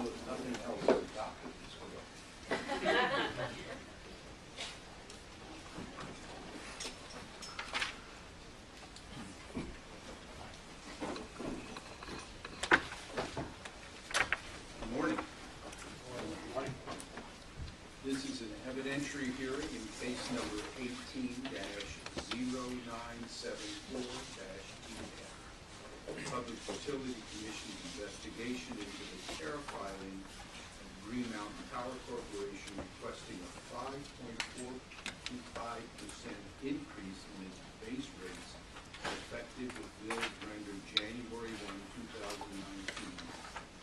nothing else to adopt in this world. Good morning. Good morning. This is an evidentiary hearing in case number 18-0974-EF. Public Utility Commission's investigation into the tariff filing of Green Mountain Power Corporation requesting a 5.425% increase in its base rates effective with bills rendered January 1, 2019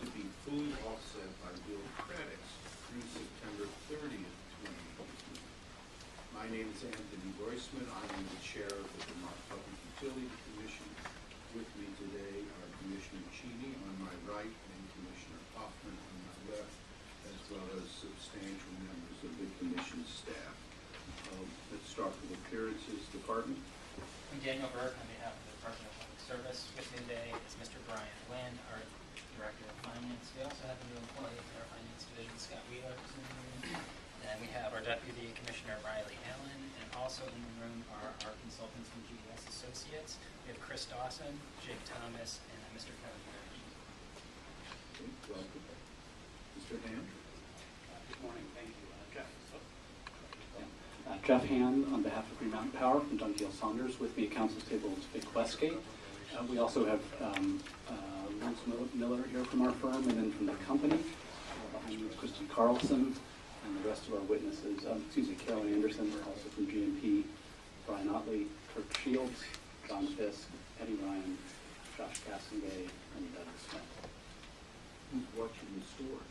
to be fully offset by bill credits through September 30th, 2018. My name is Anthony Roisman. I am the chair of the Vermont Public Utility Commission. With me today are Commissioner Cheney on my right and Commissioner Hoffman on my left, as well as substantial members of the Commission staff. Let's start with appearances. Department. I'm Daniel Burke on behalf of the Department of Public Service. With me today is Mr. Brian Lynn, our Director of Finance. We also have a new employee in our Finance Division, Scott Wheeler, who's in the room. And we have our Deputy Commissioner Riley Allen, and also in the room are our consultants from GES Associates. We have Chris Dawson, Jake Thomas, and Mr. Kevin Parrish. Okay, welcome. Mr. Hand. Good morning. Thank you, Jeff. Jeff Hand on behalf of Green Mountain Power from Dunkiel Saunders. With me at council's table is Vic Westgate. We also have Lance Miller here from our firm, and then from the company. Behind me is Kristen Carlson, and the rest of our witnesses, Carolyn Anderson, we're also from GMP, Brian Otley, Kirk Shields, John Fisk, Eddie Ryan, Josh Cassingay, and Doug Smith. Who's watching the store?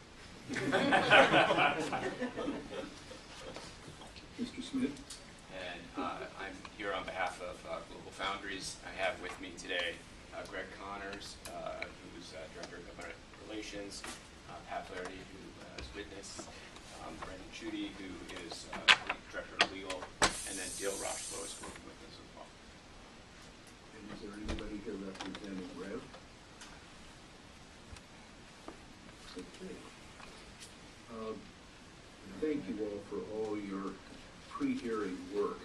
Mr. Smith. And I'm here on behalf of Global Foundries. I have with me today Greg Connors, who's Director of Government Relations, Pat Flaherty, who is witness, Brandon Chudy, who is Director of Legal, and then Dale Rochlow is working with us as well. And is there anybody here representing Rev? Okay. Thank you all for all your pre-hearing work.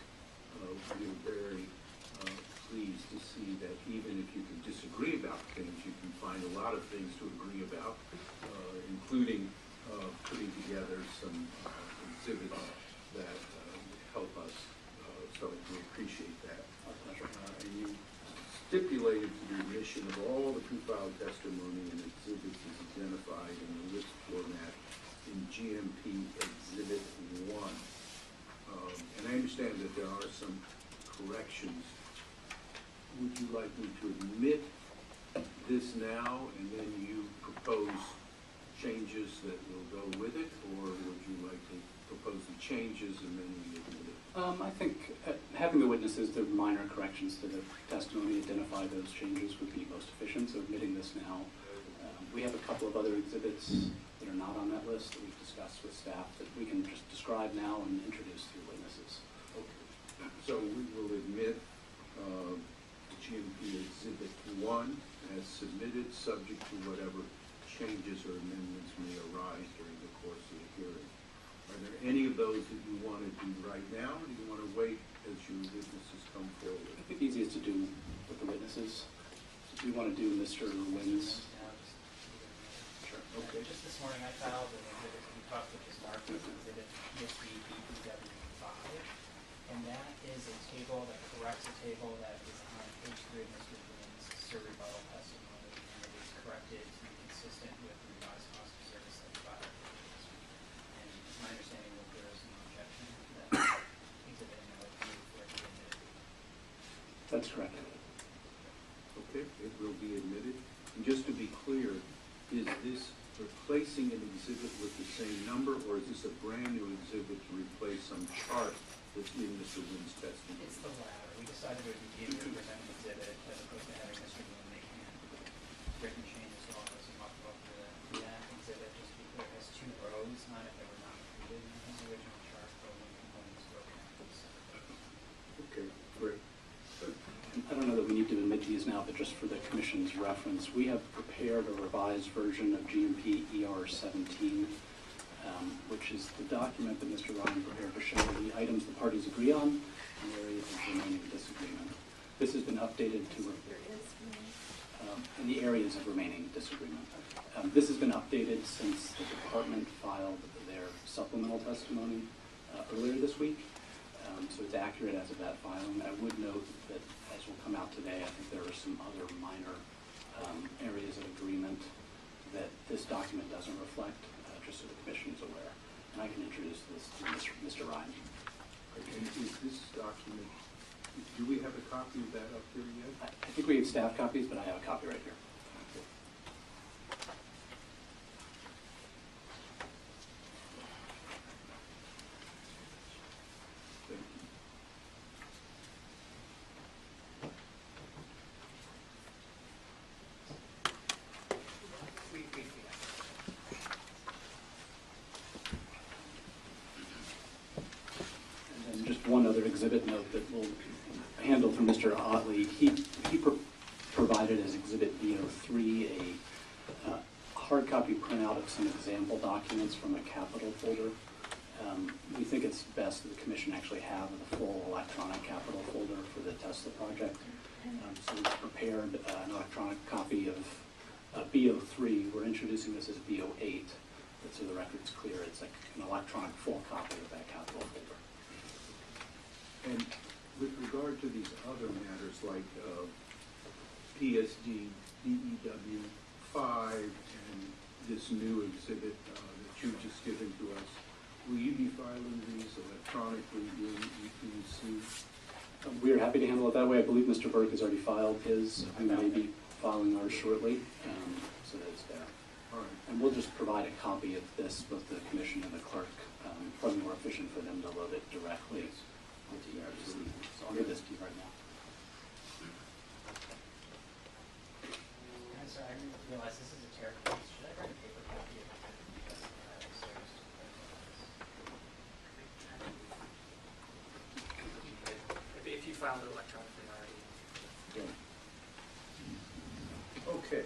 We're very pleased to see that even if you can disagree about things, you can find a lot of things to agree about, including putting together some exhibits that help us. So we appreciate that. And you stipulated to the admission of all the pre-filed testimony and exhibits is identified in the list format in GMP Exhibit 1. And I understand that there are some corrections. Would you like me to admit this now and then you propose changes that will go with it, or would you like to propose the changes and then we admit it? I think having the witnesses, the minor corrections to the testimony, identify those changes would be most efficient, so admitting this now. We have a couple of other exhibits that are not on that list that we've discussed with staff that we can just describe now and introduce to your witnesses. Okay. So we will admit GMP Exhibit 1 as submitted, subject to whatever changes or amendments may arise during the course of the hearing. Are there any of those that you want to do right now, or do you want to wait as your witnesses come forward? I think the easiest to do with the witnesses. Do you want to do Mr. Wynn's? Okay. Just this morning I filed an exhibit, we talked with this marked exhibit, BPW5, and that is a table that corrects a table that is on page 3 of Mr. Wynn's rebuttal testimony, and it is corrected to be consistent with the revised cost of service that we filed. And it's my understanding that there is no objection to that exhibit, and I would move for it to be admitted. That's correct. Okay, it will be admitted. And just to be clear, is this replacing an exhibit with the same number, or is this a brand new exhibit to replace some chart that's in Mr. Wynn's testimony? It's the latter. We decided it would be easier to present an exhibit as opposed to having Mr. Wynn make written changes to all those and walk over that exhibit. Just to be clear, it has 2 rows on it that were not included in his original chart, but one component is broken out. Okay, great. I don't know that we need to admit these now, but just for the Commission's reference, we have prepared a revised version of GMP ER 17, which is the document that Mr. Ryan prepared to show the items the parties agree on and the areas of remaining disagreement. This has been updated to in the areas of remaining disagreement. This has been updated since the department filed their supplemental testimony earlier this week. So it's accurate as of that filing. I would note that as will come out today, I think there are some other minor areas of agreement that this document doesn't reflect, just so the Commission is aware. And I can introduce this to Mr. Ryan. And is this document, do we have a copy of that up here yet? I think we have staff copies, but I have a copy right here. Thank you. And then just one other exhibit note that we'll handle from Mr. Otley. He provided as Exhibit B03 a hard copy printout of some example documents from a capital folder. We think it's best that the Commission actually have the full electronic capital folder for the Tesla project. So we've prepared an electronic copy of B03. We're introducing this as B08, but so the record's clear, it's like an electronic full copy of that capital folder. And with regard to these other matters like PSD, DEW 5, and this new exhibit that you've just given to us, will you be filing these electronically in PUC? We are happy to handle it that way. I believe Mr. Burke has already filed his. We may be filing ours shortly, so that it's there. All right. And we'll just provide a copy of this, both the Commission and the clerk. Probably more efficient for them to load it directly onto ERC. So I'll give this to you right now. I'm sorry, I didn't realize this is a tear case. Should I bring a paper copy of this? If you filed it electronically already. Okay.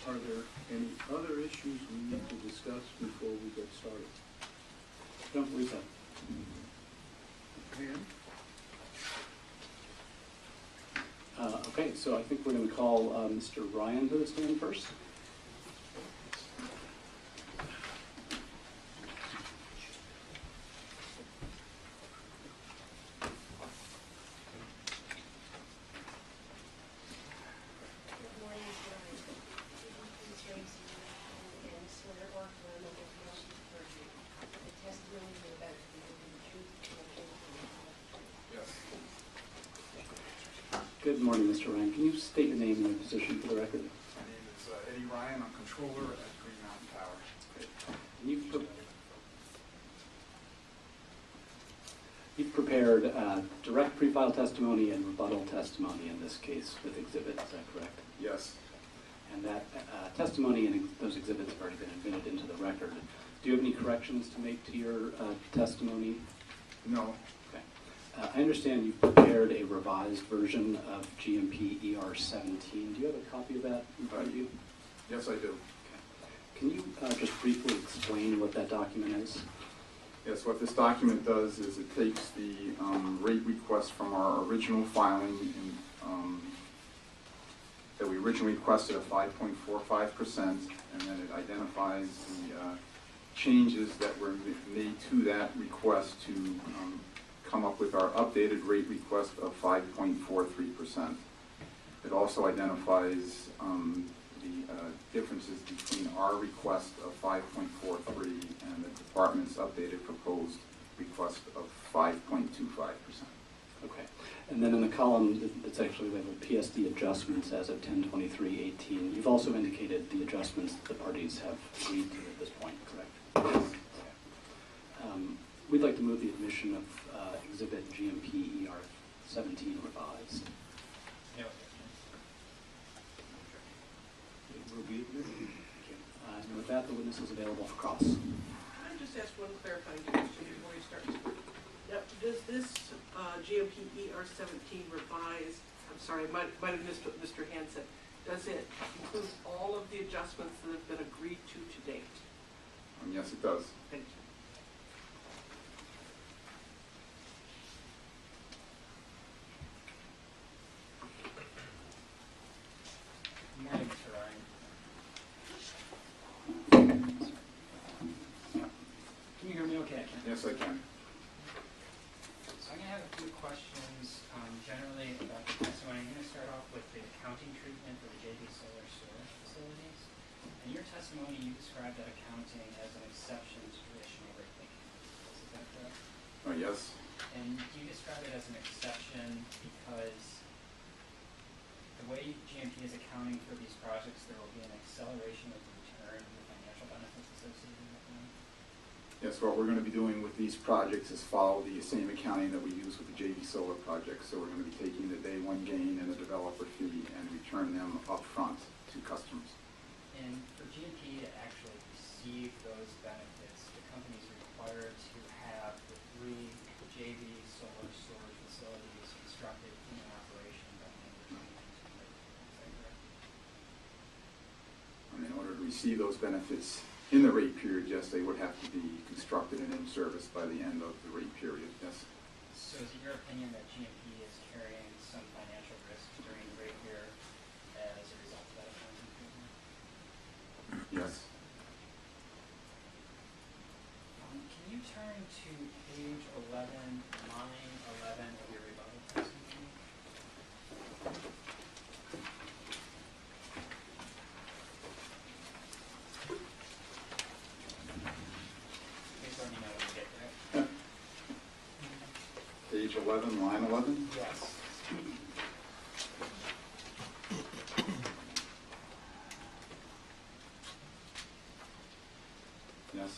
Are there any other issues we need to discuss before we get started? I don't believe so. Pam? Okay, so I think we're going to call Mr. Ryan to the stand first. Good morning, Mr. Ryan. Can you state your name and your position for the record? My name is Eddie Ryan. I'm controller at Green Mountain Power. You've prepared direct pre-file testimony and rebuttal testimony in this case with exhibits, is that correct? Yes. And that testimony and those exhibits have already been admitted into the record. Do you have any corrections to make to your testimony? No. Okay. I understand you've prepared a revised version of GMP ER 17. Do you have a copy of that in front of you? Yes, I do. Okay. Can you just briefly explain what that document is? Yes, what this document does is it takes the rate request from our original filing that we originally requested of 5.45%, and then it identifies the changes that were made to that request to come up with our updated rate request of 5.43%. It also identifies the differences between our request of 5.43 and the department's updated proposed request of 5.25%. Okay. And then in the column, it's actually, we have a PSD adjustments as of 10/23/18. You've also indicated the adjustments that the parties have agreed to at this point, correct? Yes. Okay. We'd like to move the admission of Exhibit GMP ER 17 revised. No. It will be admitted. And with that, the witness is available for cross. Can I just ask one clarifying question before you start? Yep, does this GMP ER 17 revise, I'm sorry, might have missed what Mr. Hand said. Does it include all of the adjustments that have been agreed to date? Yes, it does. Thank you. Good morning, Mr. Ryan. Can you hear me okay? Yes, I can. So I'm going to have a few questions generally about the testimony. I'm going to start off with the accounting treatment for the JV solar storage facilities. In your testimony, you described that accounting as an exception to traditional rate making. Is that correct? Yes. And do you describe it as an exception because the way GMP is accounting for these projects, there will be an acceleration of the return and the financial benefits associated with them? Yes, what we're going to be doing with these projects is follow the same accounting that we use with the JV solar project. So we're going to be taking the day one gain and the developer fee and return them upfront to customers. And for GMP to actually receive those benefits, the company is required to have the 3 JV solar storage facilities constructed in operation by the end of 2022. Is that correct? And in order to receive those benefits in the rate period, yes, they would have to be constructed and in service by the end of the rate period, yes. So is it your opinion that GMP is carrying some financial risk during the rate year as a result of that accounting treatment? Yes. Can you turn to page 11, line 11 of your rebuttal testimony? Please let me know when you get there. Page 11, line 11? Yes. Yes.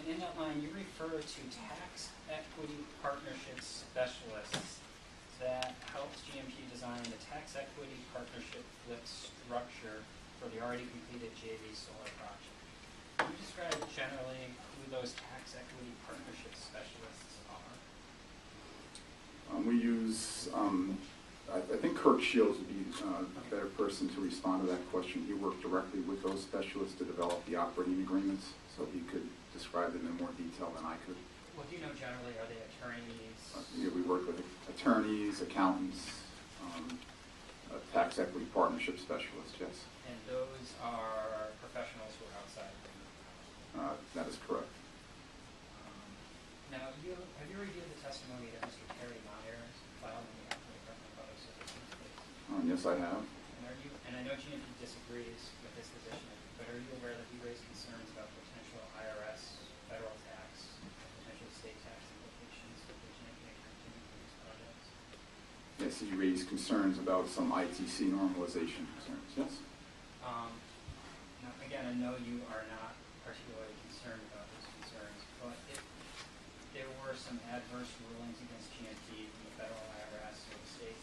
And in that line, you refer to tax equity partnership specialists that helps GMP design the tax equity partnership flip structure for the already completed JV solar project. Can you describe generally who those tax equity partnership specialists are? We use, I think Kirk Shields would be a better person to respond to that question. He worked directly with those specialists to develop the operating agreements, so he could describe them in more detail than I could. Well, do you know generally, are they attorneys? Yeah, we work with attorneys, accountants, tax equity partnership specialists, yes. And those are professionals who are outside of the That is correct. Now, have you reviewed the testimony that Mr. Terry Myers filed on behalf of the Department of Public Service case? Yes, I have. And I know GMP disagrees with this position, but are you aware that he raised concerns about potential IRS, federal tax, potential state tax implications for the GMP accounting for these projects? Yes, he raised concerns about some ITC normalization concerns, yes. Now, again, I know you are not particularly concerned about those concerns, but if there were some adverse rulings against GMP from the federal IRS or the state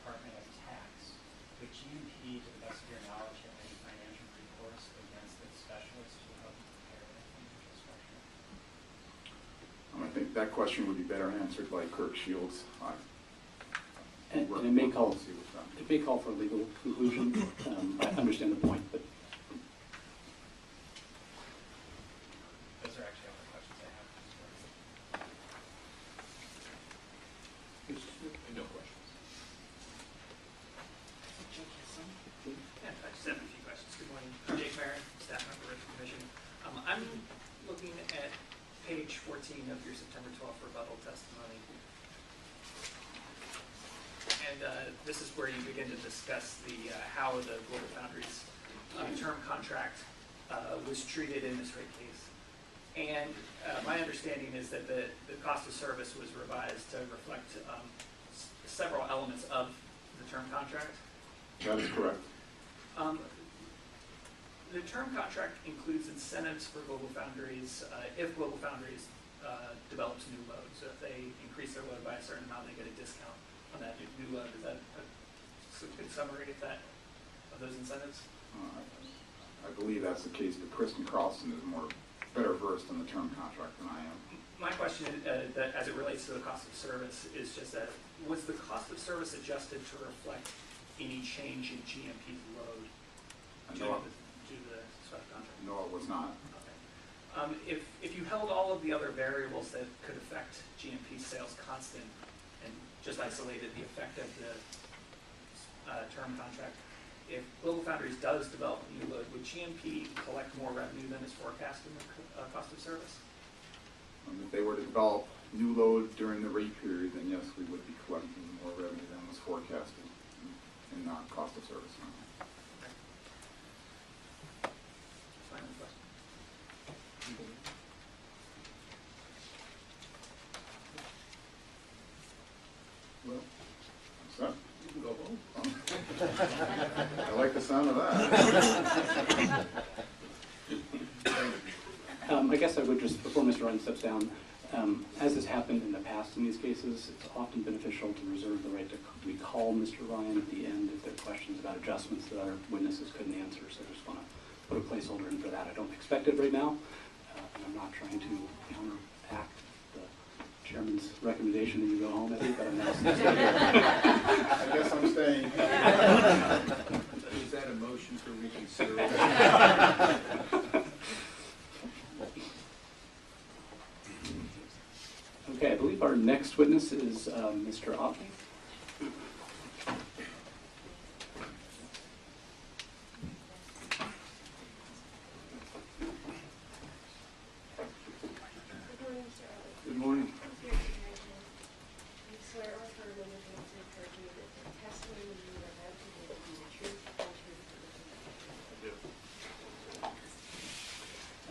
Department of Tax, would GMP, to the best of your knowledge, have any financial recourse against the specialists who help you prepare that financial structure? I think that question would be better answered by Kirk Shields. And it may call for legal conclusion. I understand the point, but Those are actually all the questions I have. No questions. Yeah, I just have a few questions. Good morning. Jake Marin, staff member of the commission. I'm looking at page 14 of your September 12th rebuttal testimony. And this is where you begin to discuss the how the GlobalFoundries term contract was treated in this rate case. And my understanding is that the cost of service was revised to reflect several elements of the term contract. That is correct. The term contract includes incentives for GlobalFoundries if GlobalFoundries develops new load. So if they increase their load by a certain amount, they get a discount on that new load. Is that a good summary of those incentives? I believe that's the case, but Kristen Carlson is better versed in the term contract than I am. My question, that as it relates to the cost of service, is just that was the cost of service adjusted to reflect any change in GMP's load due No, to the subcontract? no, it was not. Okay. If you held all of the other variables that could affect GMP's sales constant and just isolated the effect of the term contract, if GlobalFoundries does develop new load, would GMP collect more revenue than is forecast in the cost of service? If they were to develop new load during the rate period, then yes, we would be collecting more revenue than was forecasted in cost of service. Final question. Well, what's that? You can go home. I like the sound of that. I guess I would just, before Mr. Ryan steps down, as has happened in the past in these cases, it's often beneficial to reserve the right to recall Mr. Ryan at the end if there are questions about adjustments that our witnesses couldn't answer. So I just want to put a placeholder in for that. I don't expect it right now, and I'm not trying to counteract the chairman's recommendation that you go home, I think, but I'm not. I guess I'm staying. Is that a motion for reconsideration? Okay, I believe our next witness is Mr. Otley. Good morning. You swear or affirm in the face of perjury that the testimony you are about to give will be the truth, the whole truth, and nothing but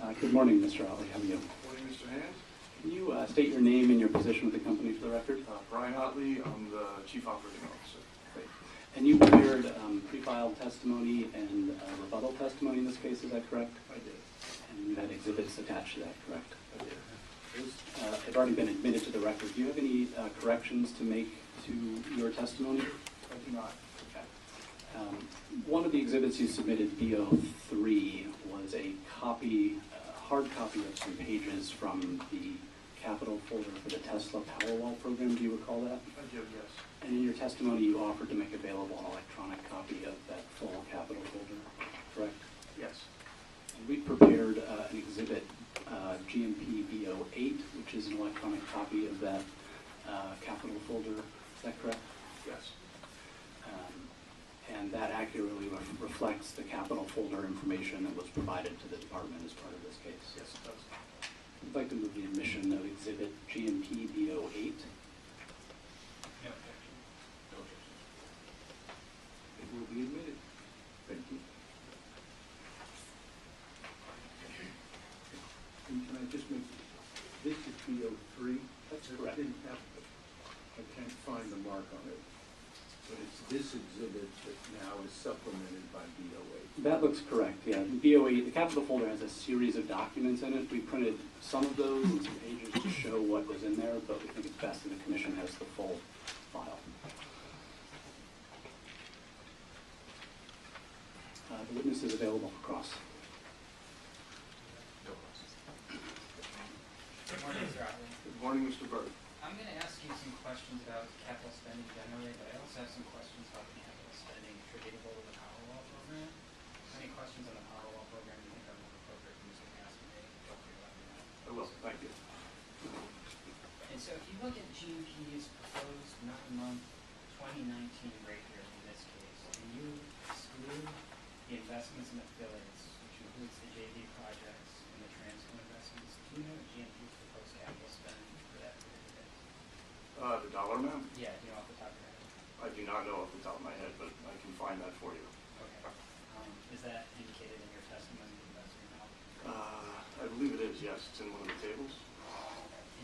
the truth? Good morning, Mr. Otley. How are you? Morning, Mr. Hand. Can you state your name and your position with the company for the record? Brian Otley, I'm the Chief Operating Officer. Great. And you prepared pre-filed testimony and rebuttal testimony in this case, is that correct? I did. And you had exhibits attached to that, correct? I did. They've already been admitted to the record. Do you have any corrections to make to your testimony? I do not. Okay. One of the exhibits you submitted, BO3, was a copy, hard copy of some pages from the capital folder for the Tesla Powerwall program. Do you recall that? I do, yes. And in your testimony, you offered to make available an electronic copy of that full capital folder, correct? Yes. And we prepared an exhibit, GMP BO8, which is an electronic copy of that capital folder. Is that correct? Yes. And that accurately reflects the capital folder information that was provided to the department as part of this case. Yes, it does. I'd like to move the admission of exhibit GMP BO8. No objection. No objection. It will be admitted. Thank you. And can I just make, this is BO3? That's correct. I can't find the mark on it, but it's this exhibit that now is supplemented by BO8. That looks correct, yeah. The BO8, the capital folder has a series of documents in it. We printed some of those and some pages to show what was in there, but we think it's best that the commission has the full file. The witness is available for cross. No questions. Good morning, Mr. Otley. Good morning, Mr. Burke. I'm going to ask you some questions about capital spending generally, but I also have some questions about the capital spending attributable to the Powerwall program. Any questions on the Powerwall program you think are more appropriate for Mr. Gass to make? Feel free to let me know. I will, thank you. And so if you look at GMP's proposed 9-month 2019 rate here in this case, and you exclude the investments in affiliates, which includes the JV projects and the transco investments, do you know what GMP's proposed capital spend for that period is? The dollar amount? Yeah, do you know off the top of your head? I do not know off the top of my head, but I can find that for you. Okay. Is that indicated in your testimony to the best of your knowledge? I believe it is, yes. It's in one of the tables.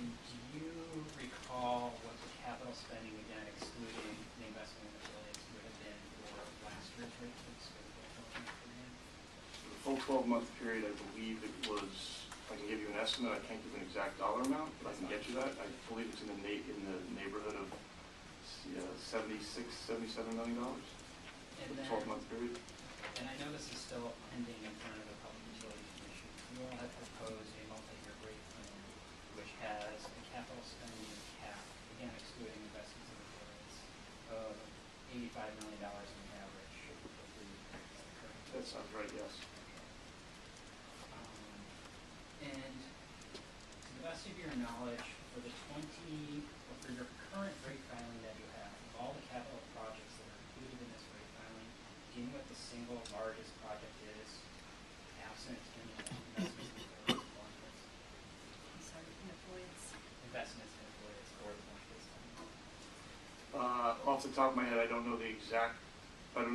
And do you recall what the capital spending, again, excluding the investment in affiliates, would have been for last year's rate case or the 12-month period? For the full 12-month period, I believe it was, I can give you an estimate, I can't give an exact dollar amount, but I can get you that. I believe it's in the neighborhood of $76, $77 million for And the then, 12-month period. and I know this is still pending in front of the Public Utilities Commission. You all have proposed a multi-year rate plan, which has a capital spending cap, again excluding investments in affiliates, of $85 million in cap That sounds right, yes. And to the best of your knowledge, for the or for your current rate filing that you have, of all the capital projects that are included in this rate filing, do you know what the single largest project is, absent any investments in affiliates or benefits? I'm sorry, in avoidance. Investments in affiliates or the benefits. Off the top of my head, I don't know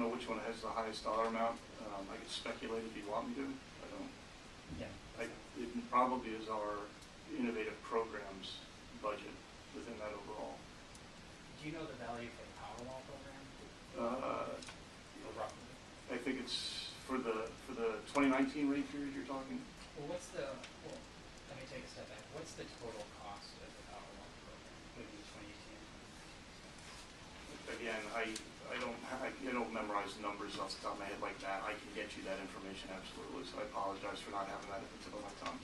which one has the highest dollar amount. I could speculate if you want me to. I don't. Yeah. It probably is our innovative programs budget within that overall. Do you know the value for the Powerwall program? Or roughly? I think it's for the 2019 rate period you're talking. Well, let me take a step back. What's the total cost of the Powerwall program, including 2018? Again, I don't memorize numbers off the top of my head like that. I can get you that information absolutely. So I apologize for not having that at the tip of my tongue.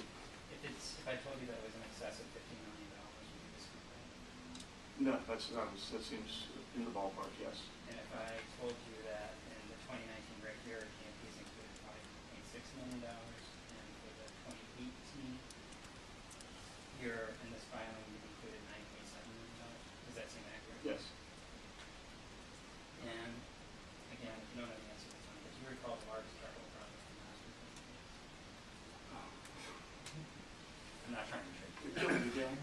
If I told you that it was in excess of $15 million, would you disagree? No, that seems in the ballpark. Yes. And if I told you that in the 2019 rate year, GMP's included $5.6 million, and for the 2018 year in this filing, you've included $9.7 million, does that seem accurate? Yes. And again, if you don't know the answer, that's fine. But do you recall the largest capital project from last week? I'm not trying to trick you. You're killing me, Dan.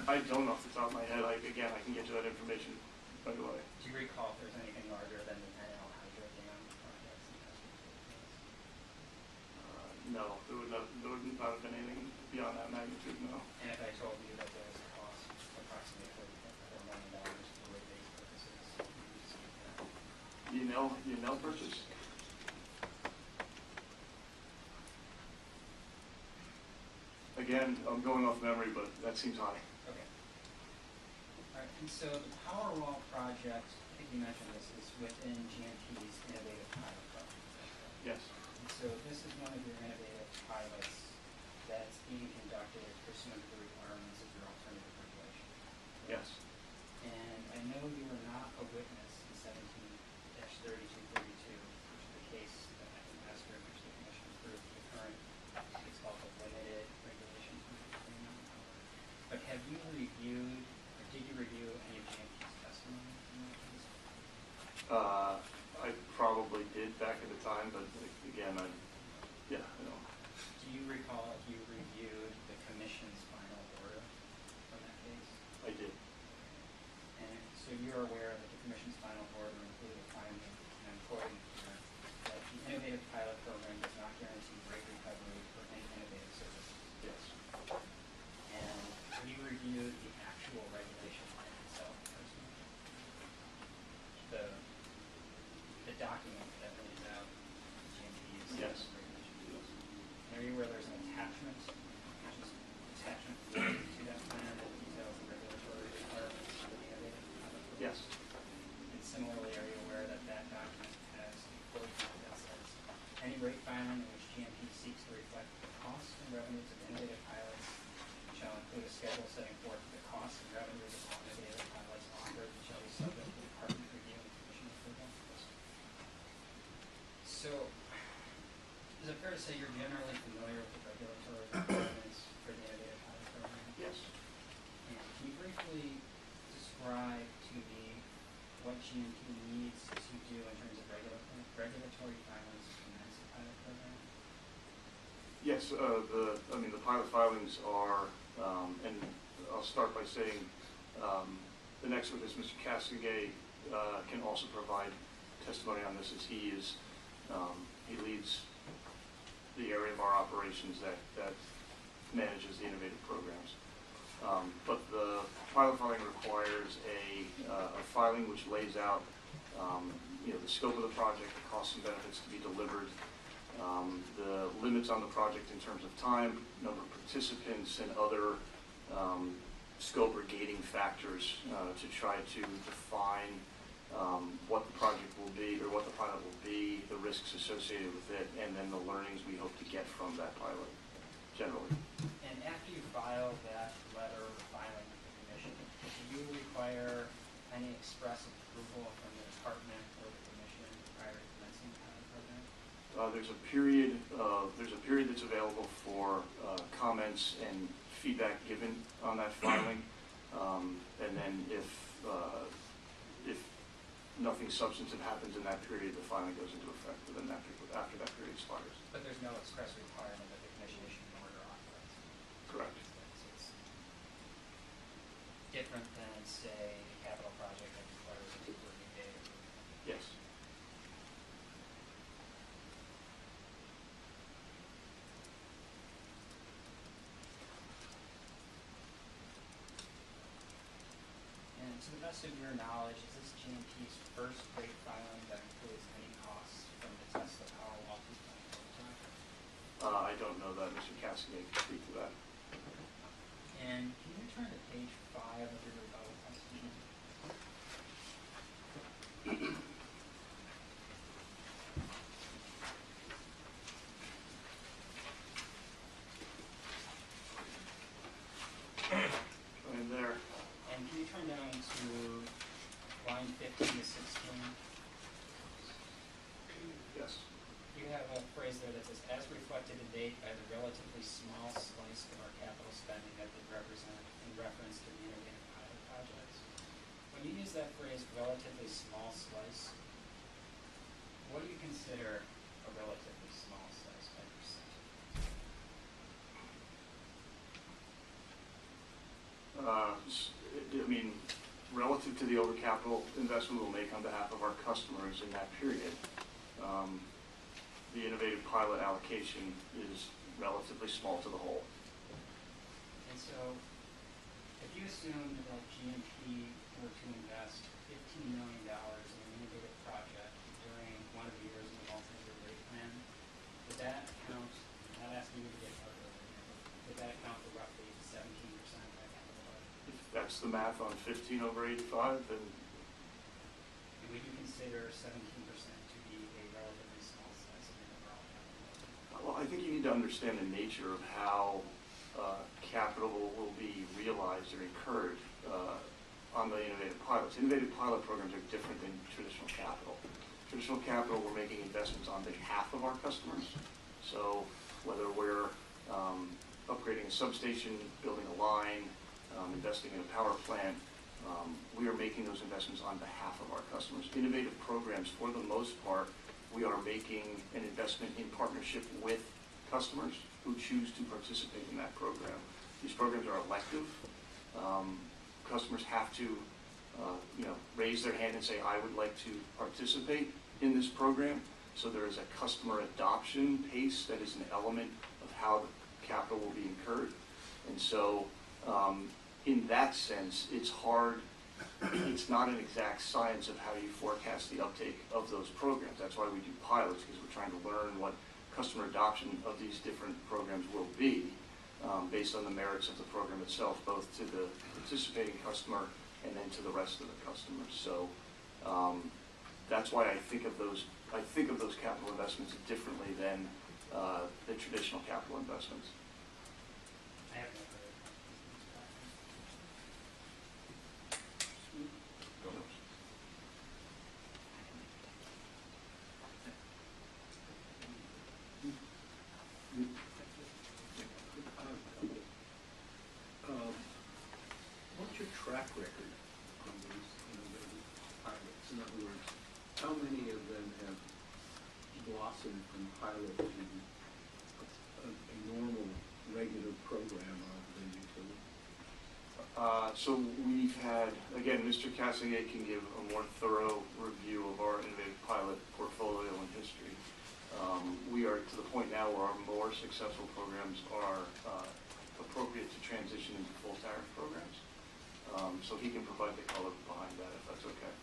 I don't off the top of my head. I can get you that information right away. Do you recall if there's anything larger than the NL hydro dam projects in past years? No, there would not have been anything beyond that magnitude. No. And if I told you that there was a cost approximately $44 million for rate-based purposes, would you dispute that? Email purchase. Again, I'm going off memory, but that seems high. Okay. All right, and so the Powerwall project, I think you mentioned this, is within GMP's innovative pilot project. Yes. And so this is one of your innovative pilots that's being conducted pursuant to the requirements of your alternative regulation. Yes. And I know you were not a witness in 17-3232, which is the case that I can ask for, which the commission approved the current, it's called the limited regulations for the Green Mountain Power. But have you reviewed, or did you review any of GMP's testimony in that case? I probably did back at the time, but again, I know. Do you recall if you reviewed the commission's final order from that case? I did. And so you're aware that the commission's final order included a finding, and I'm quoting here, that the innovative pilot program does not guarantee rate recovery for any innovative services. Yes. And have you reviewed the actual regulation itself personally? The document that lays out GMP's Yes. regulations. And are you aware there's an attachment, which is attachment to that plan that details the regulatory requirements for the innovative pilot program? Yes. And similarly, are you aware that that document has a quote that says, any rate filing in which GMP seeks to reflect the costs and revenues of innovative pilots shall include a schedule setting forth the costs and revenues of all innovative pilots offered and shall be subject to department review and commission approval. So, is it fair to say you're generally familiar with the regulatory requirements for the innovative pilot program? Yes. And can you briefly describe to me what GMP needs to do in terms of regulatory filings to commence the pilot program? Yes. The pilot filings are, and I'll start by saying, the next witness, Mr. Castigay, can also provide testimony on this, as he leads the area of our operations that manages the innovative programs. But the pilot filing requires a filing which lays out the scope of the project, the costs and benefits to be delivered, the limits on the project in terms of time, number of participants, and other scope or gating factors to try to define what the project will be, or what the pilot will be, the risks associated with it, and then the learnings we hope to get from that pilot, generally. And after you file that letter of filing with the commission, do you require any express approval from the department or the commission prior to commencing the pilot there's a period that's available for comments and feedback given on that filing. And then if nothing substantive happens in that period, the filing goes into effect within that period, after that period expires. But there's no express requirement that the commission issue an order on this. Correct. So it's different than, say, a capital project that requires a working day. Yes. And to the best of your knowledge, is this GMP's first rate filing that includes any costs from the Tesla Power lawsuit? I don't know that. Mr. Cassidy can speak to that. And can you turn to page 5 of your rebuttal testimony? And there. And can you turn down to line 15 to 16? Yes. You have a phrase there that says, as reflected to date by the relatively small slice of our capital spending that would represent in reference to the innovative pilot projects. When you use that phrase, relatively small slice, what do you consider a relatively small slice by percent? I mean, relative to the over capital investment we'll make on behalf of our customers in that period, the innovative pilot allocation is relatively small to the whole. And so, if you assume that GMP were to invest $15 million in an innovative project during one of the years of the multi-year rate plan, would that account, I'm not asking you to get hard over here, but would that account for roughly 17% of that capital budget? If that's the math on 15 over 85, then And would you consider 17% to be a relatively small size of your overall capital budget? well, I think you need to understand the nature of how capital will be realized or incurred on the innovative pilots. Innovative pilot programs are different than traditional capital. Traditional capital, we're making investments on behalf of our customers. So whether we're upgrading a substation, building a line, investing in a power plant, we are making those investments on behalf of our customers. Innovative programs, for the most part, we are making an investment in partnership with customers who choose to participate in that program. These programs are elective. Customers have to, raise their hand and say, I would like to participate in this program. So there is a customer adoption pace that is an element of how the capital will be incurred. And so in that sense, it's hard, it's not an exact science of how you forecast the uptake of those programs. That's why we do pilots, because we're trying to learn what customer adoption of these different programs will be based on the merits of the program itself, both to the participating customer and then to the rest of the customers. So that's why I think of those capital investments differently than the traditional capital investments. I have no further What's your track record on these innovative pilots? In other words, how many of them have blossomed from pilot to a normal, regular program of the utility? So we've had, again, Mr. Cassidy can give a more thorough review of our innovative pilot portfolio and history. We are to the point now where our more successful programs are appropriate to transition into full tariff programs. So he can provide the color behind that, if that's okay.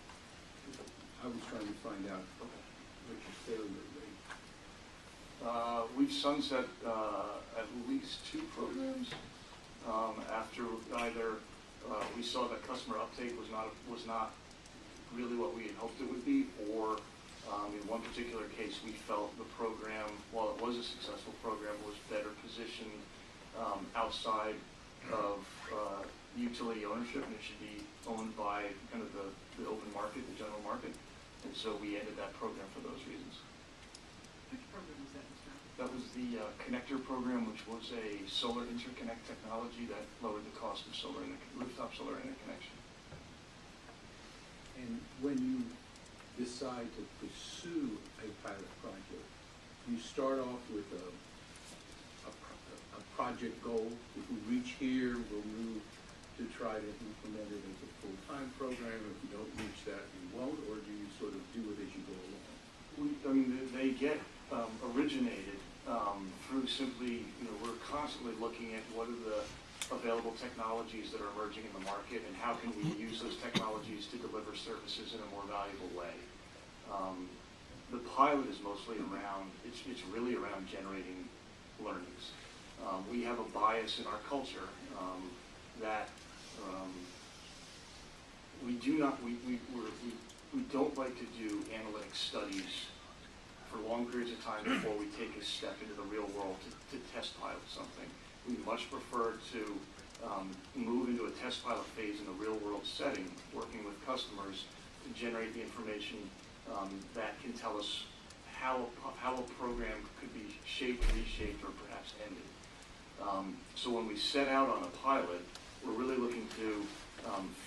I was trying to find out what your failure rate. We've sunset at least 2 programs after either we saw that customer uptake was not really what we had hoped it would be, or in one particular case we felt the program, while it was a successful program, was better positioned outside of utility ownership, and it should be owned by kind of the open market, the general market. And so we ended that program for those reasons. Which program was that, Mr. Allen? That was the connector program, which was a solar interconnect technology that lowered the cost of rooftop solar interconnection. And when you decide to pursue a pilot project, you start off with a project goal. If we reach here, we'll move to try to implement it as a full-time program. If we don't reach that, we won't, or do you sort of do it as you go along? They get originated through simply, we're constantly looking at what are the available technologies that are emerging in the market and how can we use those technologies to deliver services in a more valuable way. The pilot is mostly around, it's really around generating learnings. We have a bias in our culture that we don't like to do analytic studies for long periods of time before we take a step into the real world to test pilot something. We much prefer to move into a test pilot phase in a real world setting, working with customers to generate the information that can tell us how a program could be shaped, reshaped, or perhaps ended. So when we set out on a pilot, we're really looking to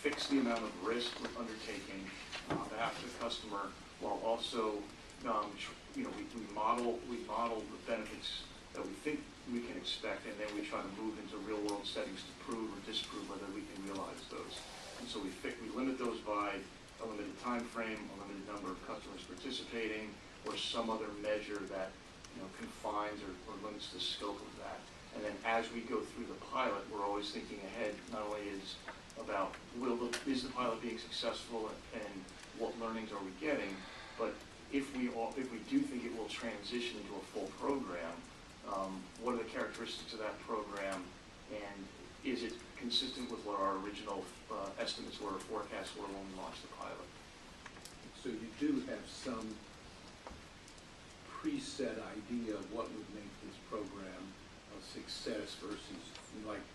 fix the amount of risk we're undertaking on behalf of the customer, while also we model the benefits that we think we can expect, and then we try to move into real world settings to prove or disprove whether we can realize those. And so we limit those by a limited time frame, a limited number of customers participating, or some other measure that confines or limits the scope of that. And then as we go through the pilot, we're always thinking ahead, not only is about is the pilot being successful and what learnings are we getting, but if we do think it will transition into a full program, what are the characteristics of that program, and is it consistent with what our original estimates were or forecasts were when we launched the pilot? So you do have some preset idea of what would make this program a success versus like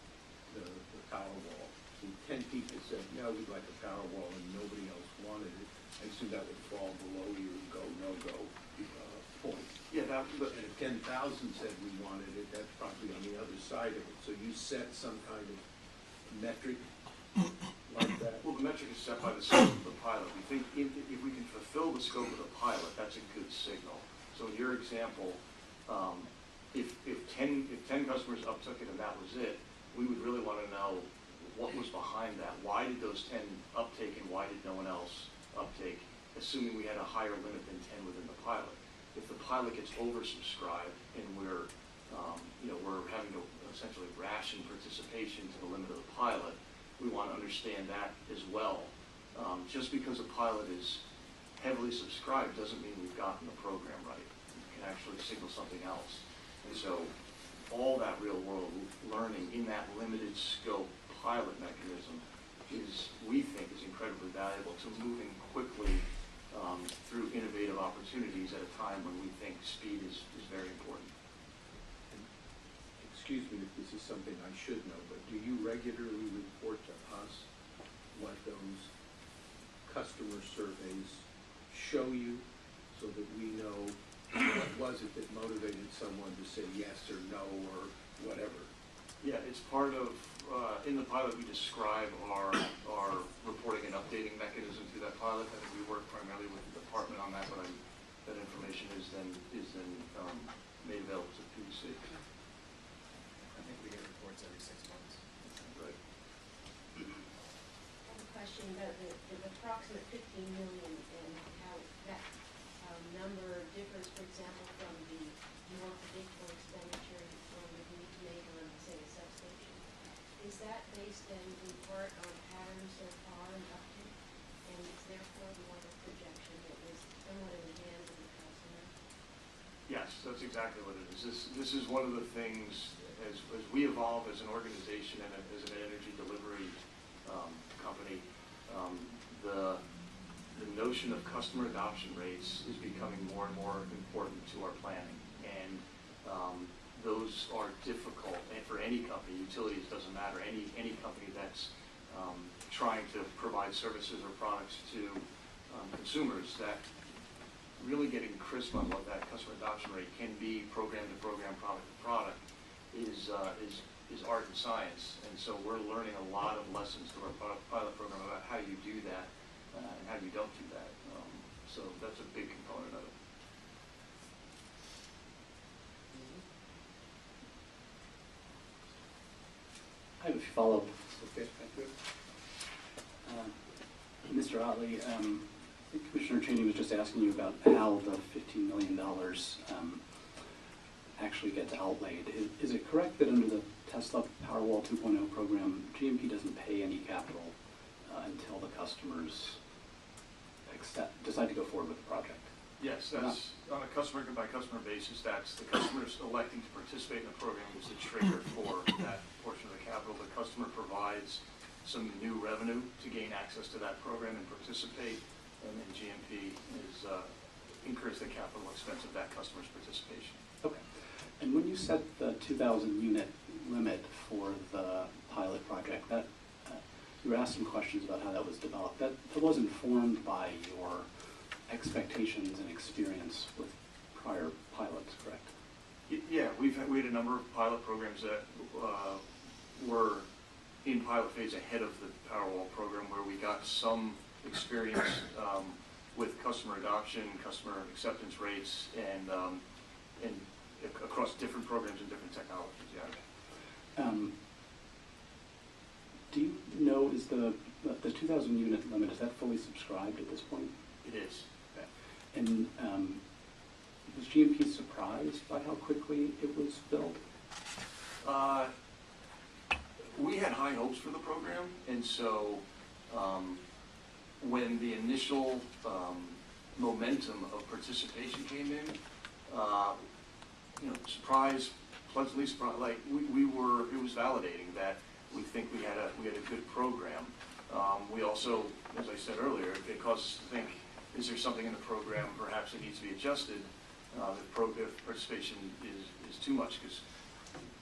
the Powerwall. And 10 people said, no, we'd like a Powerwall, and nobody else wanted it. I assume that would fall below your go, no-go point. Yeah, And if 10,000 said we wanted it, that's probably on the other side of it. So you set some kind of metric like that? Well, the metric is set by the scope of the pilot. We think if we can fulfill the scope of the pilot, that's a good signal. So in your example, if 10 customers uptook it and that was it, we would really want to know what was behind that. Why did those 10 uptake and why did no one else uptake, assuming we had a higher limit than 10 within the pilot. If the pilot gets oversubscribed and we're having to essentially ration participation to the limit of the pilot, we want to understand that as well. Just because a pilot is heavily subscribed doesn't mean we've gotten the program right. It can actually signal something else. And so all that real world learning in that limited scope pilot mechanism we think is incredibly valuable to moving quickly through innovative opportunities at a time when we think speed is very important. And excuse me if this is something I should know, but do you regularly report to us what those customer surveys show you so that we know what was it that motivated someone to say yes or no or whatever? Yeah, it's part of, in the pilot we describe our reporting and updating mechanism through that pilot. I think we work primarily with the department on that, but that information is then made available to the PUC. I think we get reports every 6 months. Right. I have a question about the approximate 15 million and how that number differs, for example, from the more predictable expenditure we need to make on, say, a substation. Is that based in part on patterns so far and uptake, and it's therefore more of a projection that was somewhat in the hands of the customer? Yes, that's exactly what it is. This is one of the things, as we evolve as an organization and as an energy delivery company, the notion of customer adoption rates is becoming more and more important to our planning. And those are difficult, and for any company, utilities doesn't matter, any company that's trying to provide services or products to consumers, that really getting crisp on what that customer adoption rate can be, program to program, product to product, is art and science. And so we're learning a lot of lessons through our pilot program about how you do that and how you don't do that. So that's a big component of it. I have a few follow-up. Okay, thank you. Mr. Otley, I think Commissioner Cheney was just asking you about how the $15 million actually gets outlaid. Is it correct that under the Tesla Powerwall 2.0 program, GMP doesn't pay any capital until the customers decide to go forward with the project? Yes, that's on a customer by customer basis. That's the customers electing to participate in the program is the trigger for that portion of the capital. The customer provides some new revenue to gain access to that program and participate, and then GMP incurs the capital expense of that customer's participation. Okay. And when you set the 2,000 unit limit for the pilot project, that you were asked some questions about how that was developed. That was informed by your expectations and experience with prior pilots, correct? Yeah, we had a number of pilot programs that were in pilot phase ahead of the Powerwall program, where we got some experience with customer adoption, customer acceptance rates, and across different programs and different technologies. Yeah. Do you know, is the 2,000 unit limit, is that fully subscribed at this point? It is. Okay. And was GMP surprised by how quickly it was built? We had high hopes for the program, and so when the initial momentum of participation came in, pleasantly surprised. Like we were, it was validating that we think we had a good program. We also, as I said earlier, it caused us to think: is there something in the program perhaps that needs to be adjusted? If participation is too much, because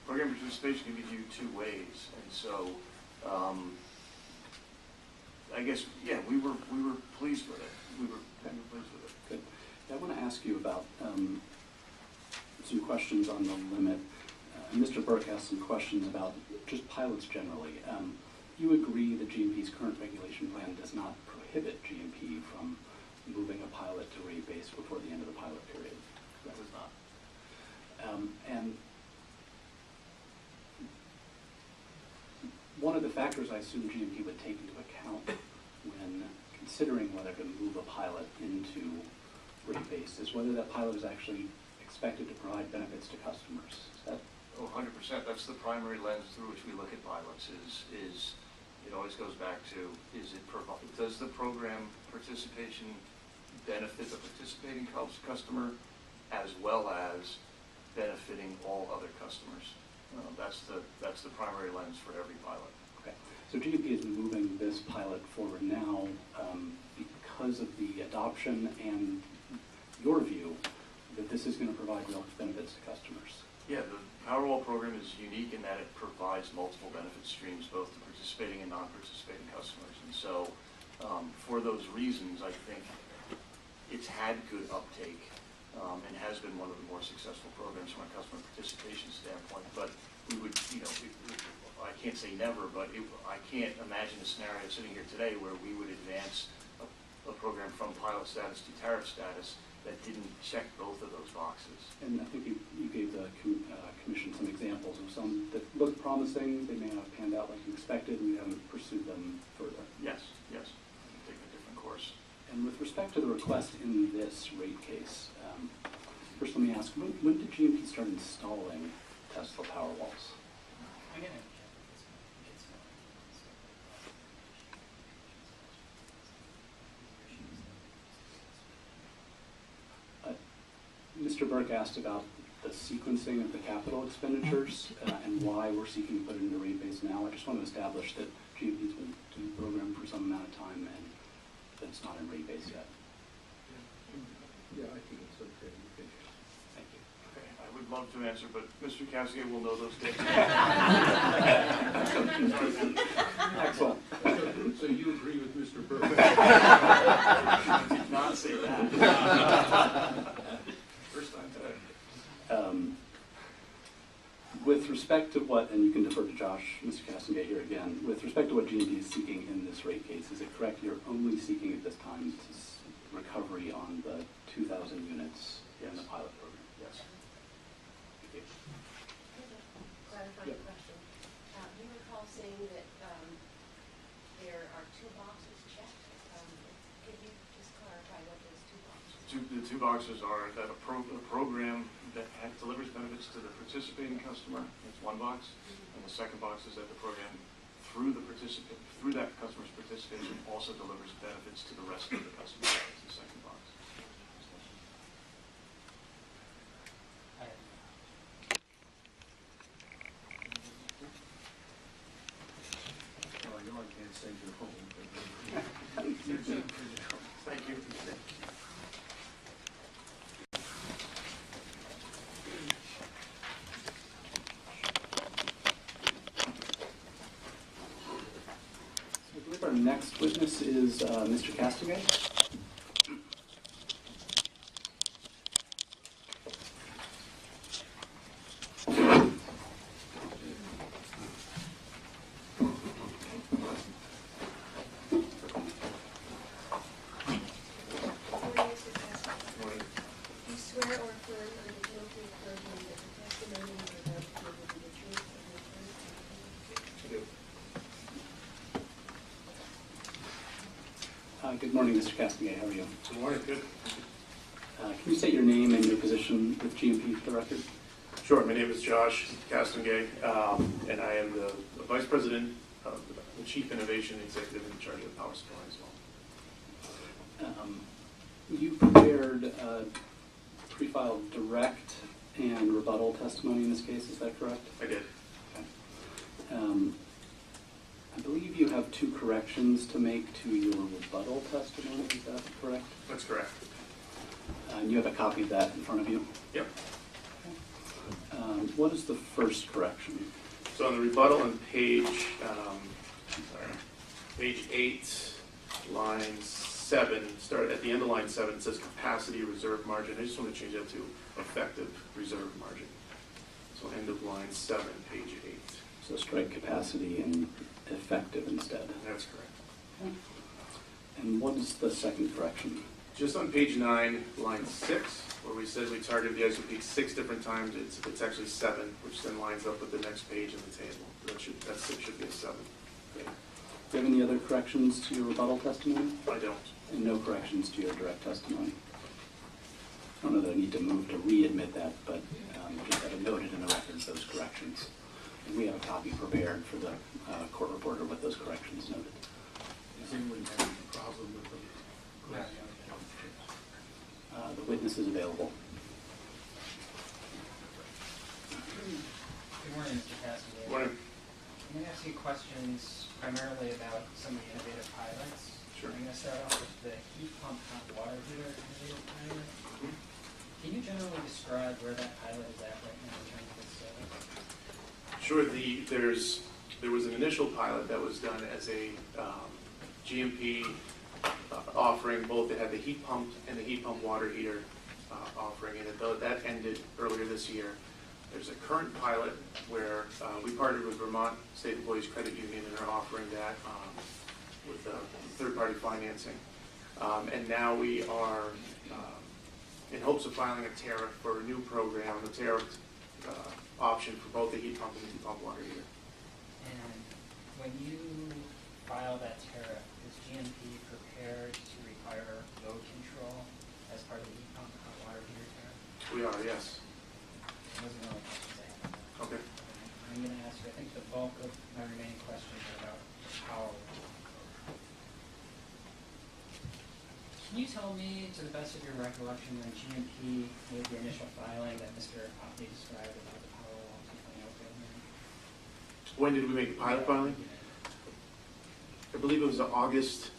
program participation can be viewed two ways, and so I guess we were pleased with it. We were pleased with it. Good. I want to ask you about some questions on the limit. Mr. Burke asked some questions about just pilots generally. You agree that GMP's current regulation plan does not prohibit GMP from moving a pilot to rate base before the end of the pilot period? That was not. And one of the factors I assume GMP would take into account when considering whether to move a pilot into rate base is whether that pilot is actually expected to provide benefits to customers. Is that? Oh, 100%. That's the primary lens through which we look at pilots. Is it always goes back to, does the program participation benefit the participating customer as well as benefiting all other customers? That's the primary lens for every pilot. Okay. So GMP is moving this pilot forward now because of the adoption and your view that this is going to provide real benefits to customers. Yeah, the Powerwall program is unique in that it provides multiple benefit streams, both to participating and non-participating customers. And so, for those reasons, I think it's had good uptake and has been one of the more successful programs from a customer participation standpoint. But we would, I can't say never, but I can't imagine a scenario sitting here today where we would advance a program from pilot status to tariff status that didn't check both of those boxes. And I think you gave the commission some examples of some that looked promising. They may not have panned out like you expected, and you haven't pursued them further. Yes. Take a different course. And with respect to the request in this rate case, first let me ask, when did GMP start installing Tesla Powerwalls? I'm gonna Mr. Burke asked about the sequencing of the capital expenditures and why we're seeking to put it into rate base now. I just want to establish that GMP's been doing the program for some amount of time and that it's not in rate base yet. Yeah, I think it's okay. Thank you. Okay, I would love to answer, but Mr. Cascade will know those dates. Excellent. So you agree with Mr. Burke? I did not say that. to what, and you can defer to Josh, Mr. Castengate here again, with respect to what GMP is seeking in this rate case, is it correct you're only seeking at this time recovery on the 2,000 units in the pilot program? Yes. Thank you. Clarifying question. You recall saying that there are 2 boxes checked. Could you just clarify what those 2 boxes are? The 2 boxes are that a program that delivers benefits to the participating customer, that's 1 box, and the second box is that the program through that customer's participation also delivers benefits to the rest of the customers. That's the second box. Well, you know, I can't send you home, but Thank you. I believe our next witness is Mr. Castengate. Good morning, Mr. Castengate. How are you? Good morning. Good. Can you state your name and your position with GMP for the record? Sure. My name is Josh Castengate, and I am the Vice President, the Chief Innovation Executive in charge of power supply as well. You prepared pre-filed direct and rebuttal testimony in this case, is that correct? I did. Okay. I believe you have 2 corrections to make to your rebuttal testimony, is that correct? That's correct. And you have a copy of that in front of you? Yep. What is the first correction? So on the rebuttal on page 8, line 7, start at the end of line 7, it says capacity reserve margin. I just want to change that to effective reserve margin. So end of line 7, page 8. So strike capacity and effective instead. That's correct. Okay. And what is the second correction? Just on page 9, line 6, where we said we targeted the ISO peak 6 different times, it's actually 7, which then lines up with the next page in the table. That 6 should be a 7. Okay. Do you have any other corrections to your rebuttal testimony? I don't. And no corrections to your direct testimony? I don't know that I need to move to readmit that, but just have it noted in the records, those corrections. And we have a copy prepared for the court reporter with those corrections noted. does anyone have any problem with them? The witness is available. Good morning, Mr. Castengate. Morning. I'm going to ask you questions primarily about some of the innovative pilots. Sure. I'm going to start off with the heat pump hot water heater innovative pilot. Can you generally describe where that pilot is at right now in terms of its status? Sure. There was an initial pilot that was done as a GMP offering. Both it had the heat pump and the heat pump water heater offering, and that ended earlier this year. There's a current pilot where we partnered with Vermont State Employees Credit Union and are offering that with third-party financing. And now we are in hopes of filing a tariff for a new program, a tariff option for both the heat pump and the heat pump water heater. And when you file that tariff, is GMP prepared to require load control as part of the heat pump and hot water heater tariff? We are, yes. Those are the only questions I have. Okay. I'm going to ask you, I think the bulk of my remaining questions are about the power. Can you tell me, to the best of your recollection, when GMP made the initial filing that Mr. Hoppy described about the power wall 2.0 program? When did we make the pilot filing? I believe it was August,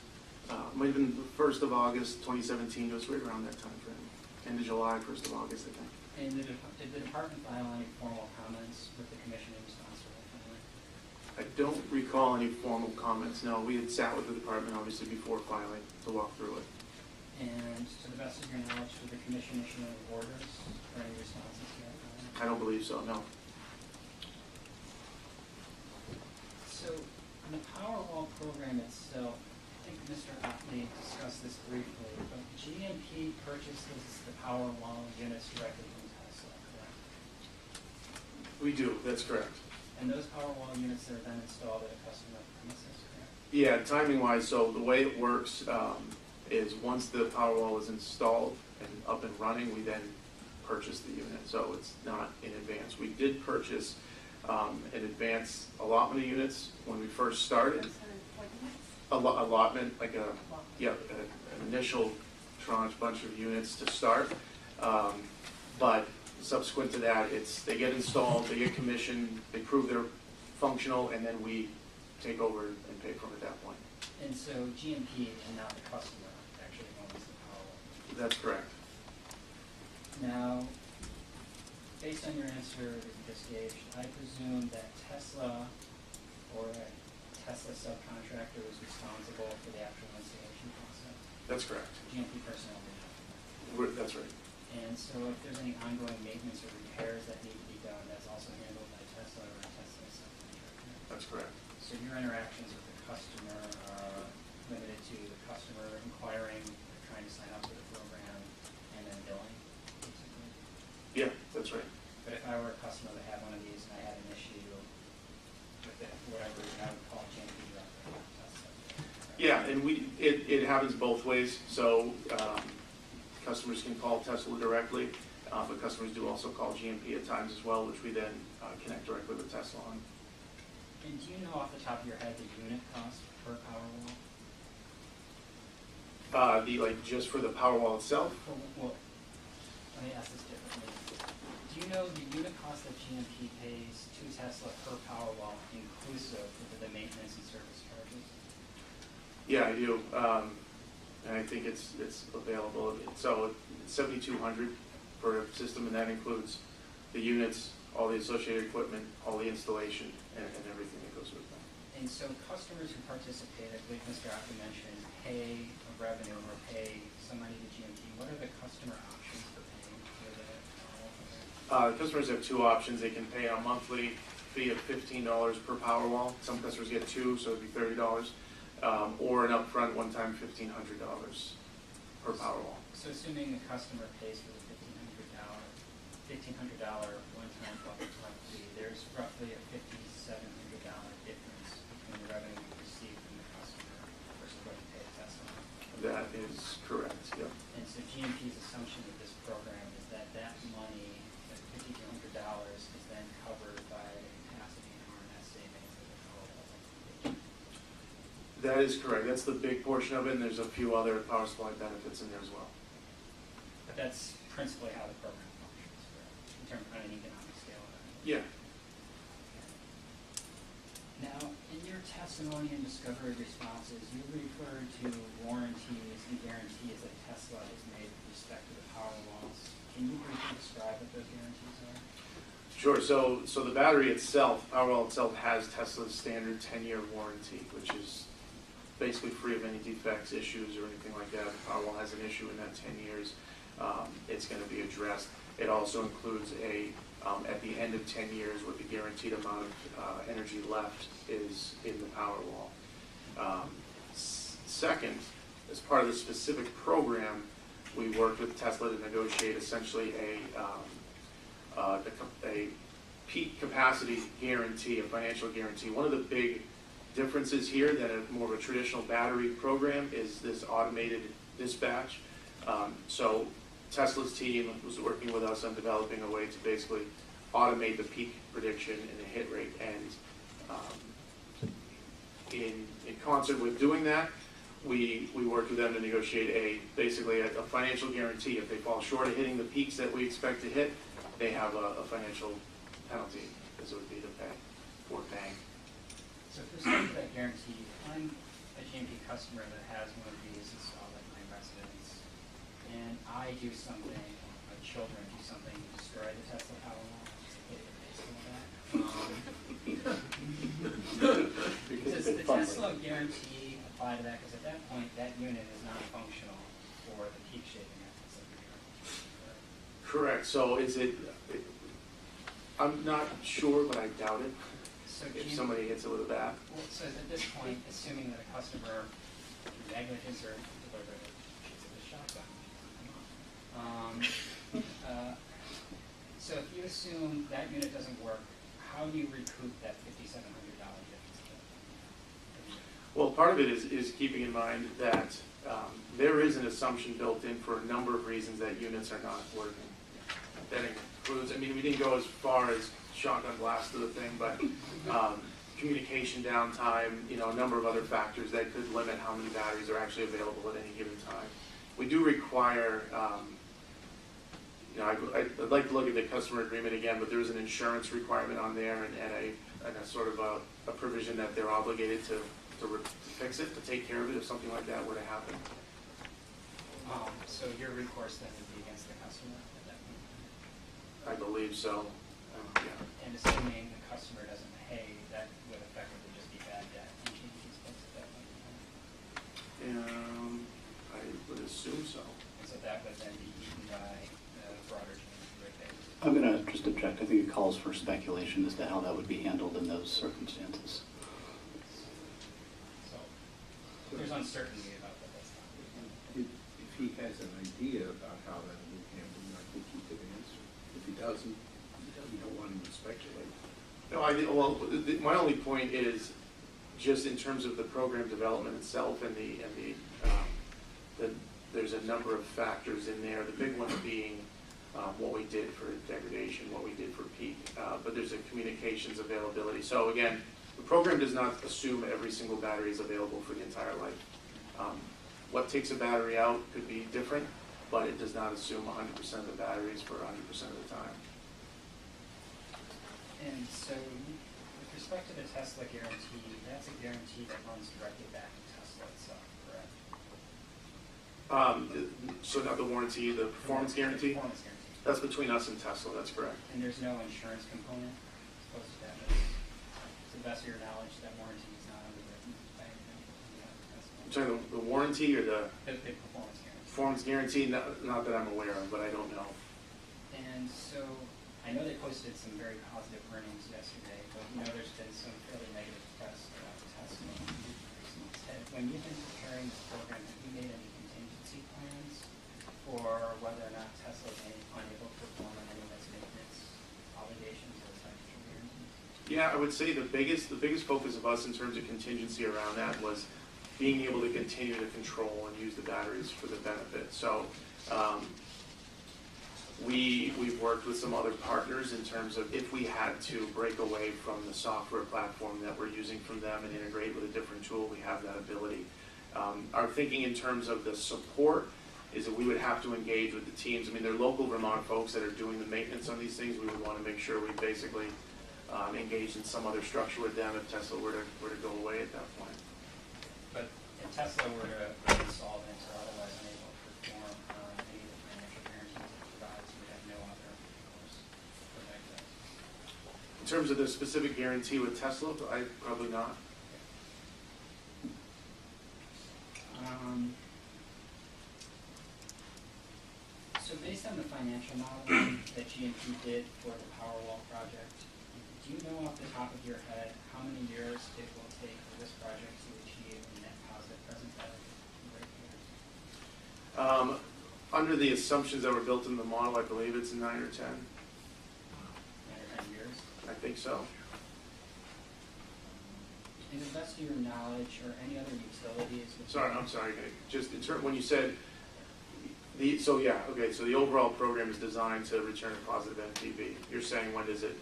might have been the 1st of August, 2017. It was right around that time frame. End of July, 1st of August, I think. And did the department file any formal comments with the commission in response to that filing? I don't recall any formal comments. No, we had sat with the department, obviously, before filing to walk through it. And to the best of your knowledge, did the commission issue any orders or any responses to that filing? I don't believe so, no. so I think Mr. Otley discussed this briefly, but GMP purchases the Powerwall units directly from Tesla, correct? We do, that's correct. And those Powerwall units are then installed at a customer premises, correct? Yeah, timing wise, so the way it works is once the Powerwall is installed and up and running, we then purchase the unit. So it's not in advance. We did purchase an advance allotment of units when we first started. Allotment, like an initial tranche, bunch of units to start. But subsequent to that, they get installed, they get commissioned, they prove they're functional, and then we take over and pay for them at that point. And so GMP and not the customer actually owns the Powerwall. That's correct. Now, based on your answer that you just gave, I presume that Tesla or a Tesla subcontractor is responsible for the actual installation process? That's correct. GMP personnel do not. That's right. And so if there's any ongoing maintenance or repairs that need to be done, that's also handled by Tesla or a Tesla subcontractor? That's correct. So your interactions with the customer are limited to the customer inquiring, or trying to sign up for the program, and then billing, basically? Yeah, that's right. But if I were a customer that had one of these and I had an issue with it, for whatever reason, I would call GMP directly. Yeah, and it happens both ways. So customers can call Tesla directly, but customers do also call GMP at times as well, which we then connect directly with Tesla on. And do you know off the top of your head the unit cost per Powerwall? Just for the Powerwall itself? Well, let me ask this differently. Do you know the unit cost that GMP pays to Tesla per Powerwall inclusive of the maintenance and service charges? Yeah, I do. And I think it's available. So it's $7,200 for a system, and that includes the units, all the associated equipment, all the installation, and everything that goes with them. And so customers who participate, I believe Mr. Ocker mentioned, pay a revenue or pay some money to GMP. What are the customer options for paying for the Powerwall? Customers have two options. They can pay a monthly fee of $15 per Powerwall. Some customers get two, so it'd be $30. Or an upfront one-time $1,500 per Powerwall. So assuming the customer pays for the $1,500 one-time upfront fee, there's roughly a $5,700 difference between the revenue you receive from the customer versus what you pay to Tesla. That is correct, yep. And so GMP's assumption with this program is that that money, that $5,200, is then covered by the capacity and R&S savings that the Powerwall will. That is correct. That's the big portion of it, and there's a few other power supply benefits in there as well. But that's principally how the program functions, correct? In terms of on an economic scale. Yeah. Now, in your testimony and discovery responses, you referred to warranties and guarantees that Tesla has made with respect to the Powerwalls. Can you briefly describe what those guarantees are? Sure. So the battery itself, Powerwall itself, has Tesla's standard 10-year warranty, which is basically free of any defects, issues, or anything like that. If the Powerwall has an issue in that 10 years, it's going to be addressed. It also includes at the end of 10 years, what the guaranteed amount of energy left is in the Powerwall. Second, as part of the specific program, we worked with Tesla to negotiate essentially a peak capacity guarantee, a financial guarantee. One of the big differences here than more of a traditional battery program is this automated dispatch. So Tesla's team was working with us on developing a way to basically automate the peak prediction and the hit rate. And in concert with doing that, we worked with them to negotiate basically a financial guarantee. If they fall short of hitting the peaks that we expect to hit, they have a financial penalty, as it would be to pay for paying. So for some of that guarantee, I'm a GMP customer that has one of these installed at my residence, and I do something, my children do something to destroy the Tesla Powerwall. Does the Tesla guarantee apply to that? Because at that point, that unit is not functional for the peak shaving efforts that you're doing. Correct. So is it? I'm not sure, but I doubt it. So if somebody hits it with a bat. Well, so at this point, assuming that a customer, through negligence or deliberately shoots with a shotgun, so if you assume that unit doesn't work, how do you recoup that $5,700 difference? Well, part of it is keeping in mind that there is an assumption built in for a number of reasons that units are not working. That includes, I mean, we didn't go as far as shotgun blast to the thing, but communication downtime, you know, a number of other factors that could limit how many batteries are actually available at any given time. We do require, you know, I'd like to look at the customer agreement again, but there's an insurance requirement on there and a sort of a provision that they're obligated to fix it, to take care of it if something like that were to happen. So your recourse then would be against the customer at that point? I believe so, yeah. And assuming the customer doesn't pay, that would effectively just be bad debt and change these books at that point in time? I would assume so. And so that would then be eaten by the broader GMP rate case? I'm going to just object. I think it calls for speculation as to how that would be handled in those circumstances. So there's uncertainty about that. That's not. If he has an idea about how that will be handled, I think he could answer. If he doesn't, you don't want him to speculate. No, well, my only point is just in terms of the program development itself and there's a number of factors in there. The big one being what we did for degradation, what we did for peak, but there's a communications availability. So again, the program does not assume every single battery is available for the entire life. What takes a battery out could be different, but it does not assume 100% of the batteries for 100% of the time. And so with respect to the Tesla guarantee, that's a guarantee that runs directly back to Tesla itself, correct? So not the warranty, the performance guarantee? Performance guarantee. That's between us and Tesla, that's correct. And there's no insurance component opposed to that? To the best of your knowledge, that warranty is not underwritten by anything? I'm sorry, the warranty or the The performance guarantee. performance guarantee? Not that I'm aware of, but I don't know. And so, I know they posted some very positive earnings yesterday, but you know there's been some fairly negative press about Tesla. When you've been preparing this program, have you made any contingency plans for whether or not Tesla is unable to perform on any of its maintenance obligations or financial guarantees? Yeah, I would say the biggest focus of us in terms of contingency around that was being able to continue to control and use the batteries for the benefit. So we've worked with some other partners in terms of if we had to break away from the software platform that we're using from them and integrate with a different tool, we have that ability. Our thinking in terms of the support is that we would have to engage with the teams. I mean, they're local Vermont folks that are doing the maintenance on these things. We would want to make sure we basically engage in some other structure with them if Tesla were to go away at that point. But if Tesla were to be insolvent or otherwise unable to perform any of the financial guarantees it provides, we have no other recourse for that guys. In terms of the specific guarantee with Tesla, probably not. So based on the financial model that GMP did for the Powerwall project, do you know off the top of your head how many years it will take for this project to achieve a net positive present value rate here? Under the assumptions that were built in the model, I believe it's 9 or 10. 9 or 10 years? I think so. And to the best of your knowledge or any other utilities? Sorry, I'm sorry. Just in terms when you said so the overall program is designed to return a positive NPV. You're saying when does it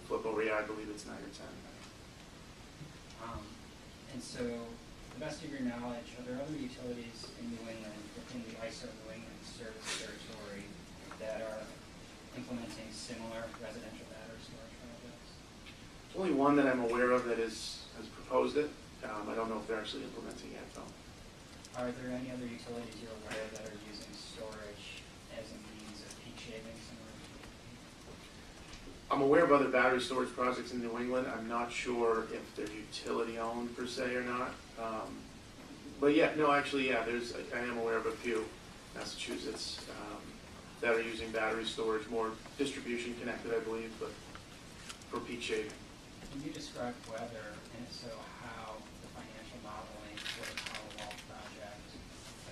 flip over? Yeah, I believe it's 9 or 10. And so, to the best of your knowledge, are there other utilities in New England, within the ISO New England service territory, that are implementing similar residential battery storage projects? There's only one that I'm aware of that has proposed it. I don't know if they're actually implementing it though. Are there any other utilities you're aware of that are using storage as a means of peak shaving? I'm aware of other battery storage projects in New England. I'm not sure if they're utility owned per se or not. But yeah, no, actually, yeah, I am aware of a few Massachusetts that are using battery storage, more distribution connected, I believe, but for peak shaving. Can you describe whether, and if so, how the financial modeling for the Power Wall project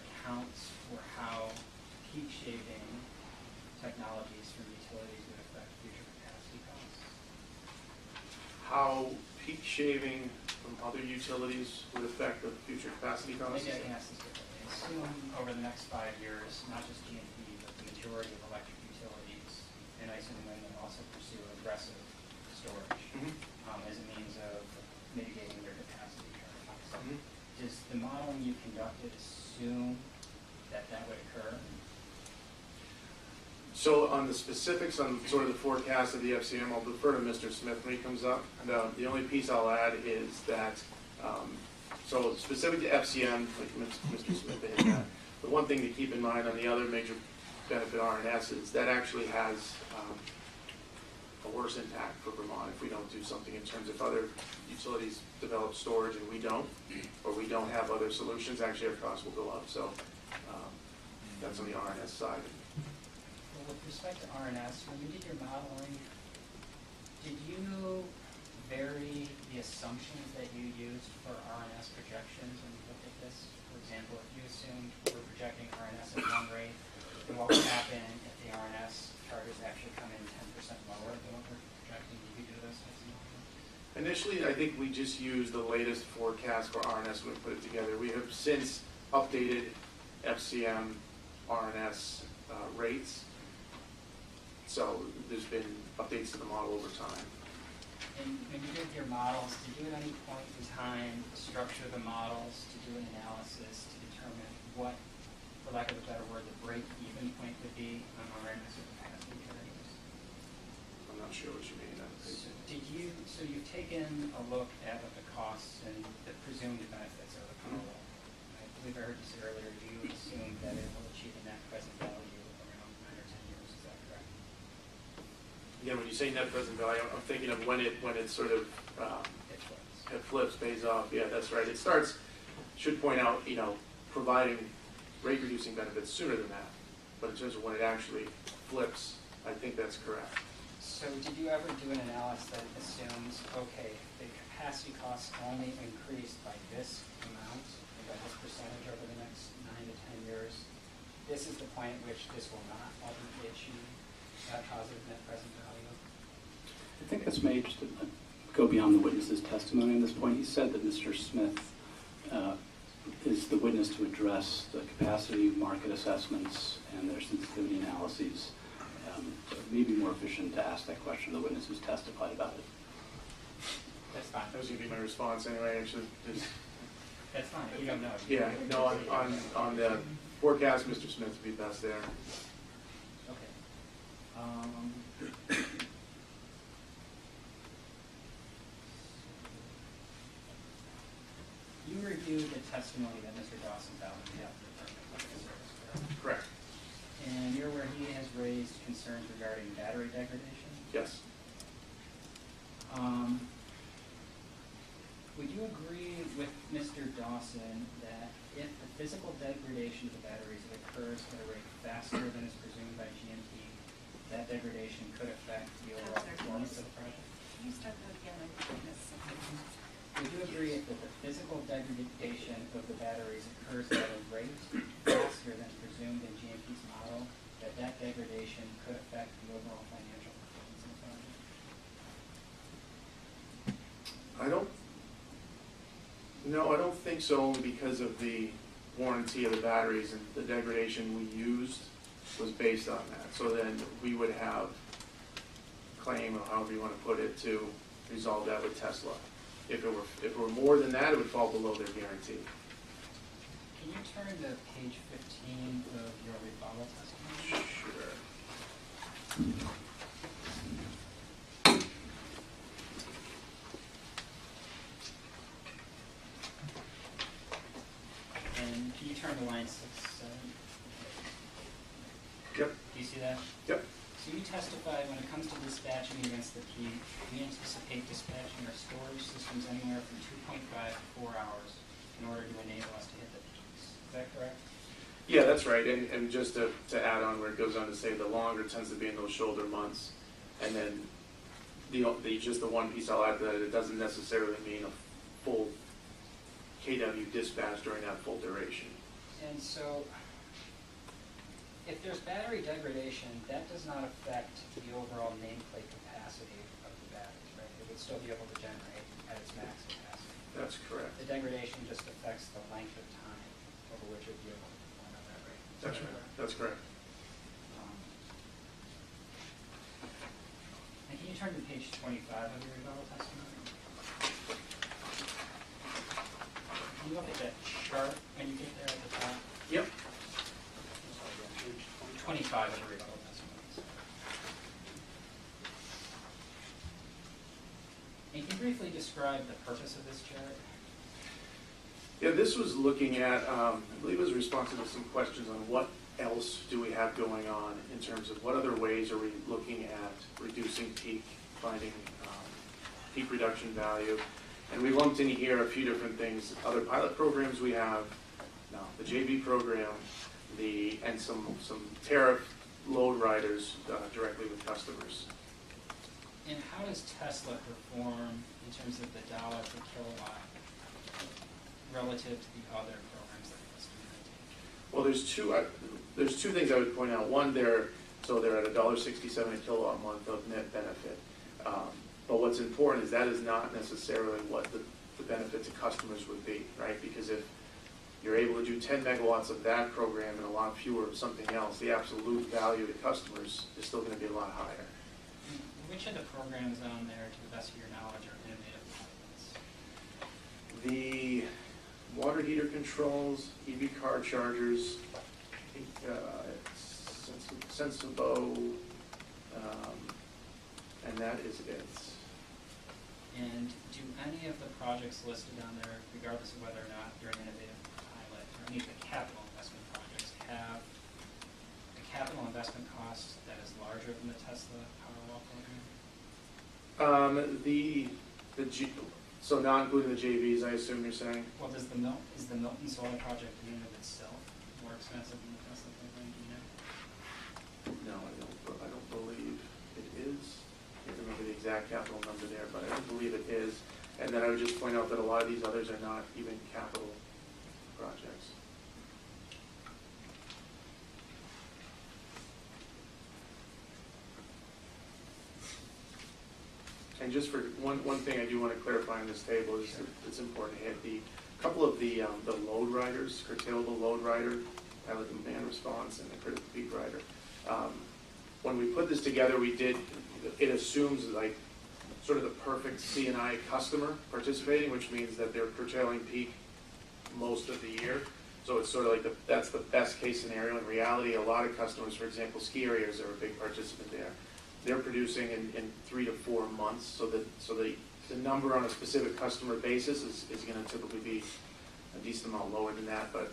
accounts for how peak shaving technologies from utilities would affect future capacity costs? How peak shaving from other utilities would affect the future capacity costs? Maybe I can ask this differently. Assume over the next 5 years, not just GMP, but the majority of electric utilities, and I assume women also pursue aggressive storage as a means of mitigating their capacity charges. Does the modeling you conducted assume that that would occur? So on the specifics on sort of the forecast of the FCM, I'll defer to Mr. Smith when he comes up. The only piece I'll add is that, so specific to FCM, like Mr. Smith hit that, the one thing to keep in mind on the other major benefit RNS is that actually has a worse impact for Vermont if we don't do something in terms of other utilities develop storage and we don't, or we don't have other solutions, actually our costs will go up. So that's on the RNS side. With respect to RNS, when you did your modeling, did you vary the assumptions that you used for RNS projections when you looked at this? For example, if you assumed we're projecting RNS at one rate, then what would happen if the RNS charges actually come in 10% lower than what we're projecting? Did you do those types of modeling? Initially, I think we just used the latest forecast for RNS when we put it together. We have since updated FCM RNS rates. So there's been updates to the model over time. And when you did your models, did you at any point in time structure the models to do an analysis to determine what, for lack of a better word, the break-even point would be on RNS or capacity charges? I'm not sure what you mean. So you've taken a look at what the costs and the presumed benefits of the Power Wall. I believe I heard you say earlier, you assume that it will achieve a net present value around 9 or 10 years. Is that correct? Yeah, when you say net present value, I'm thinking of when it sort of it flips, pays off. Yeah, that's right. It starts, should point out, providing rate reducing benefits sooner than that. But in terms of when it actually flips, I think that's correct. So did you ever do an analysis that assumes, okay, the capacity costs only increase by this amount, or by this percentage over the next 9 to 10 years? This is the point at which this will not ultimately achieve that positive net present value? I think this may just go beyond the witness's testimony on this point. He said that Mr. Smith is the witness to address the capacity market assessments and their sensitivity analyses. So it may be more efficient to ask that question to the witness who's testified about it. That's fine. That was going to be my response anyway. I should just... That's fine. You don't know. Yeah, no, on the forecast, Mr. Smith would be best there. Okay. You reviewed the testimony that Mr. Dawson filed on behalf of the Department of Public Service, correct? Correct. And you're where he has raised concerns regarding battery degradation? Yes. Would you agree with Mr. Dawson that if the physical degradation of the batteries occurs at a rate faster than is presumed by GMP, that degradation could affect the overall performance of the project? Can you start that again? I think I missed something. Would you agree that the physical degradation of the batteries occurs at a rate faster than presumed in GMP's model, that that degradation could affect the overall financial performance of the project? I don't think so, only because of the warranty of the batteries and the degradation we used was based on that. So then we would have claim, or however you want to put it, to resolve that with Tesla. If it were more than that, it would fall below their guarantee. Can you turn to page 15 of your rebuttal testimony? Sure. And can you turn to line 6, 7? Yep. Do you see that? Yep. So you testified when it comes to dispatching against the peak, we anticipate dispatching our storage systems anywhere from 2.5 to 4 hours in order to enable us to hit the peaks. Is that correct? Yeah, that's right. And just to add on where it goes on to say the longer tends to be in those shoulder months. And then just the one piece I'll add to that, it doesn't necessarily mean a full KW dispatch during that full duration. And so, if there's battery degradation, that does not affect the overall nameplate capacity of the batteries, right? It would still be able to generate at its max capacity. That's correct. The degradation just affects the length of time over which it would be able to perform at that rate. That's right. That's correct. And can you turn to page 25 of your rebuttal testimony? Can you look at that chart when you get there at the top? Yep. 25 of the rebuttal testimony. And can you briefly describe the purpose of this chart? Yeah, this was looking at, I believe it was responsive to some questions on what else do we have going on in terms of what other ways are we looking at reducing peak, finding peak reduction value. And we lumped in here a few different things, other pilot programs we have, the JV program, and some tariff load riders directly with customers. And how does Tesla perform in terms of the dollar per kilowatt relative to the other programs that customers take? Well, there's two things I would point out. One, they're at $1.67 a kilowatt month of net benefit. But what's important is that is not necessarily what the benefit to customers would be, right? Because if you're able to do 10 megawatts of that program and a lot fewer of something else, the absolute value to customers is still going to be a lot higher. Which of the programs on there, to the best of your knowledge, are innovative pilots? The water heater controls, EV car chargers, Sensibo, and that is it. And do any of the projects listed on there, regardless of whether or not you're an innovative pilot, or any of the capital investment projects, have a capital investment cost that is larger than the Tesla Powerwall program? So not including the JVs, I assume you're saying? Well, is the Milton Solar project in and of itself more expensive than the Tesla program? Do you know? No, I don't believe it is. I can't remember the exact capital number there, but I don't believe it is. And then I would just point out that a lot of these others are not even capital projects. And just for one thing I do want to clarify on this table is that it's important to hit the couple of the load riders, curtailable load rider, pilot demand response, and the critical peak rider. When we put this together, it assumes like sort of the perfect C&I customer participating, which means that they're curtailing peak most of the year. So it's sort of like that's the best case scenario. In reality, a lot of customers, for example, ski areas are a big participant there. They're producing in 3 to 4 months, so the number on a specific customer basis is going to typically be a decent amount lower than that, but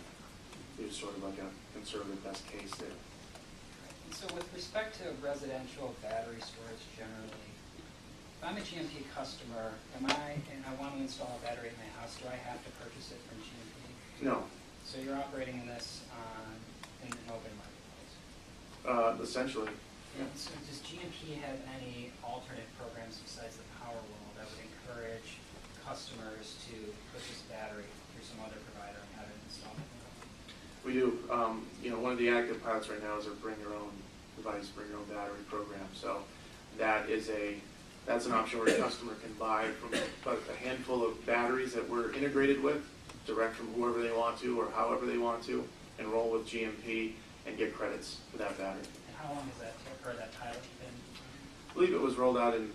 there's sort of like a conservative best case there. And so with respect to residential battery storage generally, if I'm a GMP customer, and I want to install a battery in my house, do I have to purchase it from GMP? No. So you're operating in this in an open marketplace? Essentially. And so does GMP have any alternate programs besides the Powerwall that would encourage customers to purchase a battery through some other provider and have it installed? We do. One of the active pilots right now is a bring your own device, bring your own battery program. So that's an option where a customer can buy from a handful of batteries that we're integrated with, direct from whoever they want to or however they want to, enroll with GMP and get credits for that battery. And how long has that pilot been? I believe it was rolled out in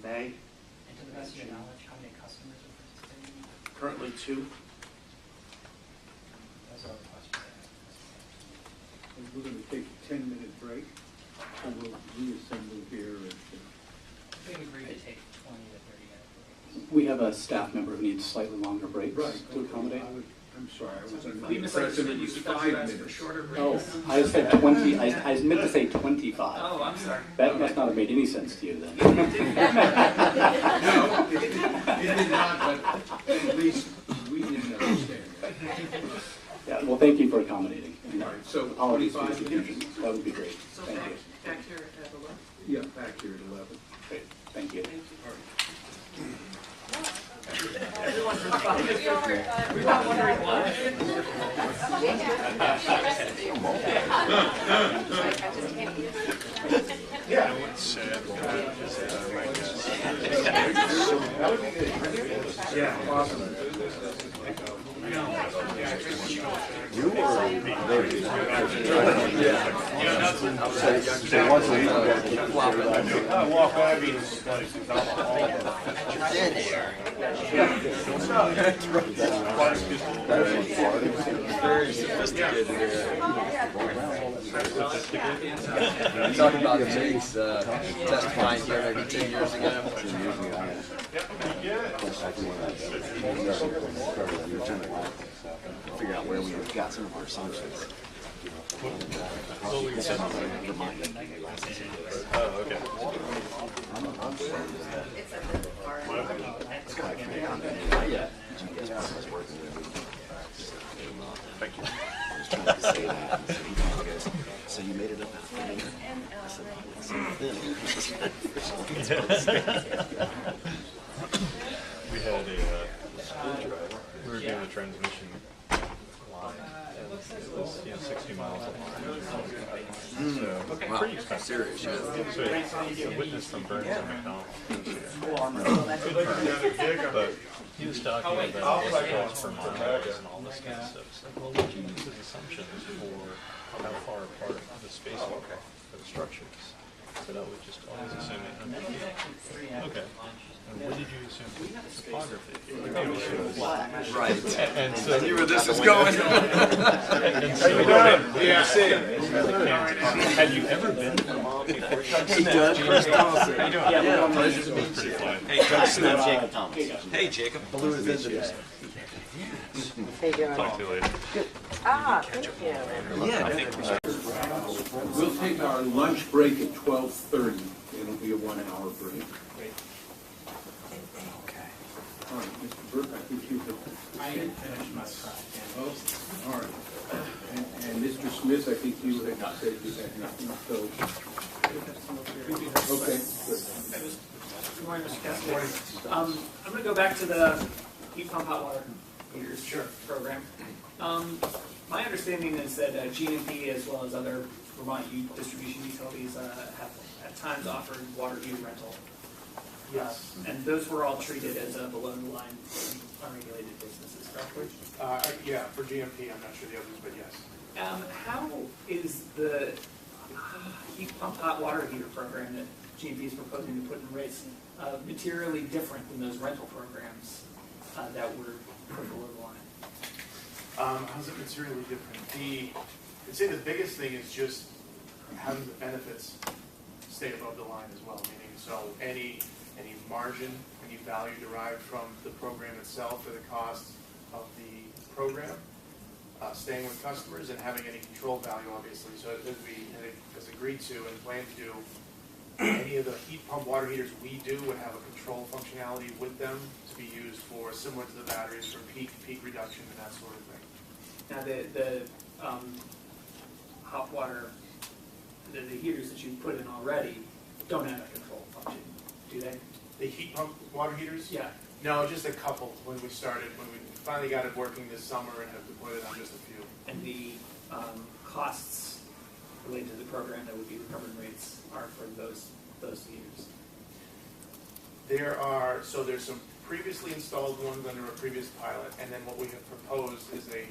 May. And to the best of your knowledge, how many customers are participating? Currently 2. Those are all the questions I have. We're going to take a 10-minute break, and we'll reassemble here at We agreed to take 20 to 30 minute breaks. We have a staff member who needs slightly longer breaks to accommodate. I'm sorry, I was under We the misunderstood impression it you was because 5 you asked for minutes. shorter Oh, breaks. I said 20, I meant to say 25. Oh, I'm sorry. That must not have made any sense to you then. No, it did not, but at least we didn't understand that. Yeah, well, thank you for accommodating. All right, so Apologies for 25 the minutes? confusion. That would be great. So Thank you. back here at 11. Yeah, back here at 11. one for the fund. We are, We want one right one. Yeah, awesome. Very sophisticated here. I'm talking about Jake's testifying here maybe 10 years ago. Figure out where we got some of our assumptions. Oh, okay. Thank you. I was trying to say that. And so he goes, so you made it up after me? I said, We had a screwdriver. We were doing a transmission line, and it was 60 miles long. So pretty expensive. serious, yeah. So the witness from Burns and McDonald, but he was talking about what cost per mile and all this kind of stuff. It's like, well, what you use as assumptions for how far apart the spacing for the structures. I said, oh, we just always assume 800 feet. Okay. And what did you assume for topography? Right. And so I knew where this was going. How you doing? Yeah. Have you ever been to Vermont before? He does. Chris Thompson. How you doing? Yeah, pleasure to meet you. Hey, Jacob Thomas. Hey, Jacob. Blue is into this. Talk to you later. thank you. Yeah, I think We'll take our lunch break at 12:30. It'll be a 1-hour break. Okay. All right, Mr. Burke, I think you have. I didn't finish my project. Oh, all right. And Mr. Smith, I think you had said you had nothing, so. Okay, good. Good morning, Mr. Kessler. I'm going to go back to the heat pump hot water heaters program. My understanding is that GMP, as well as other Vermont distribution utilities, have at times offered water heater rental. Yes. And those were all treated as below the line unregulated businesses, correctly? Yeah, for GMP, I'm not sure the others, but yes. How is the heat pump hot water heater program that GMP is proposing to put in rates materially different than those rental programs that were put below the line? How's it materially different? I'd say the biggest thing is just having the benefits stay above the line as well, meaning so any margin, any value derived from the program itself or the cost of the program, staying with customers and having any control value, obviously. So as we has agreed to and plan to do, any of the heat pump water heaters we do would have a control functionality with them to be used for similar to the batteries for peak reduction and that sort of thing. Now, the hot water, the heaters that you put in already don't have a control function, do they? The heat pump water heaters? Yeah. No, just a couple when we finally got it working this summer and have deployed it on just a few. And the costs related to the program that would be recovered in rates are for those heaters? There's some previously installed ones under a previous pilot, and then what we have proposed is a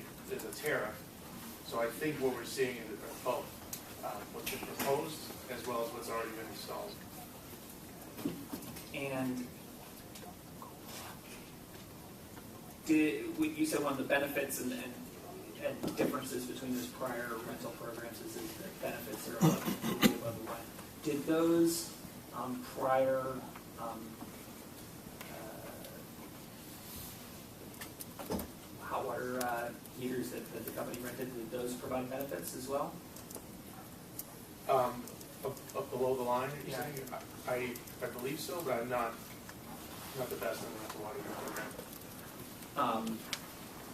tariff. So I think what we're seeing is both what's been proposed as well as what's already been installed. And you said one of the benefits and differences between those prior rental programs is that benefits are above the line. Did those prior hot water heaters that the company rented, did those provide benefits as well? Up below the line, you're Yeah. saying? I believe so, but I'm not the best in the rental water heater program.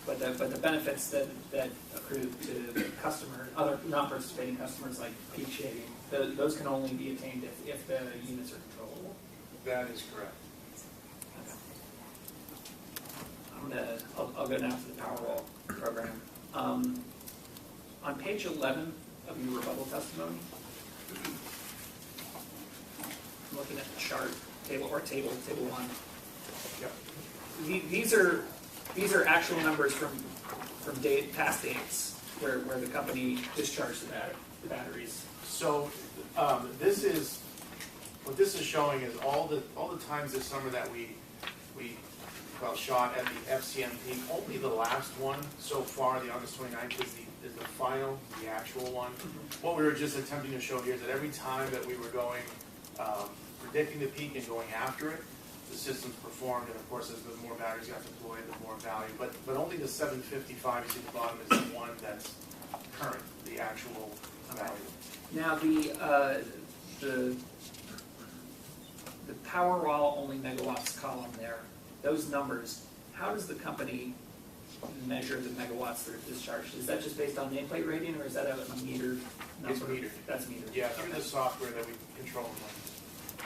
But the benefits that accrue to the customer, other non-participating customers like peak shaving, those can only be attained if the units are controllable. That is correct. I'll go now to the Powerwall program. On page 11 of your rebuttal testimony, I'm looking at the chart, table 1. These are actual numbers from past dates where the company discharged the batteries. So what this is showing is all the times this summer that we shot at the FCMP. Only the last one so far, the August 29th, is the final, the actual one. What we were just attempting to show here is that every time that we were going, predicting the peak and going after it, the system's performed, and of course as the more batteries got deployed, the more value. But only the 755 you see at the bottom is the one that's current, the actual value. Now the Powerwall only megawatts column there, those numbers, how does the company measure the megawatts that are discharged? Is that just based on nameplate rating, or is that a metered number? It's metered. That's metered. Yeah, through the software that we control them.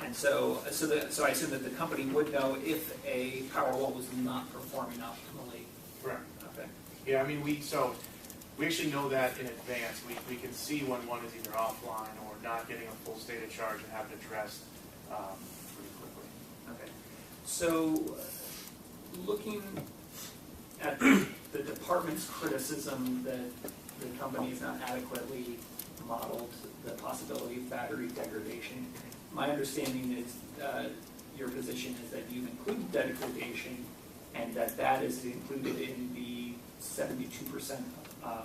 And so I assume that the company would know if a Powerwall was not performing optimally. Correct. Okay. Yeah, I mean, we actually know that in advance. We can see when one is either offline or not getting a full state of charge and have it addressed pretty quickly. Okay. So looking at the department's criticism that the company has not adequately modeled the possibility of battery degradation, my understanding is your position is that you've included degradation and that is included in the 72%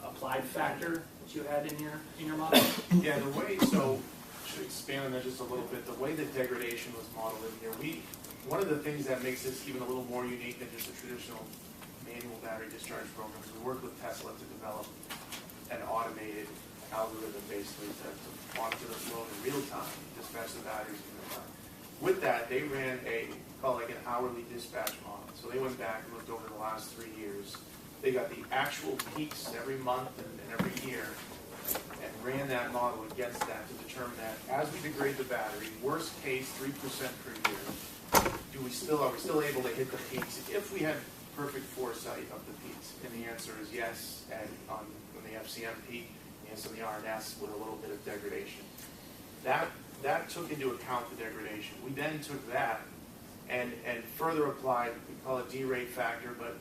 applied factor that you had in your model. Yeah, the way, so I should expand on that just a little bit. The way that degradation was modeled in here, one of the things that makes this even a little more unique than just a traditional manual battery discharge program is we worked with Tesla to develop an automated algorithm basically to monitor the flow in real time, dispatch the batteries in real time. With that, they ran called like an hourly dispatch model. So they went back and looked over the last 3 years. They got the actual peaks every month and every year and ran that model against that to determine that as we degrade the battery, worst case 3% per year, are we still able to hit the peaks if we had perfect foresight of the peaks? And the answer is yes, and on the FCM peak, yes, on the RNS with a little bit of degradation. That took into account the degradation. We then took that and further applied, we call it D-rate factor, but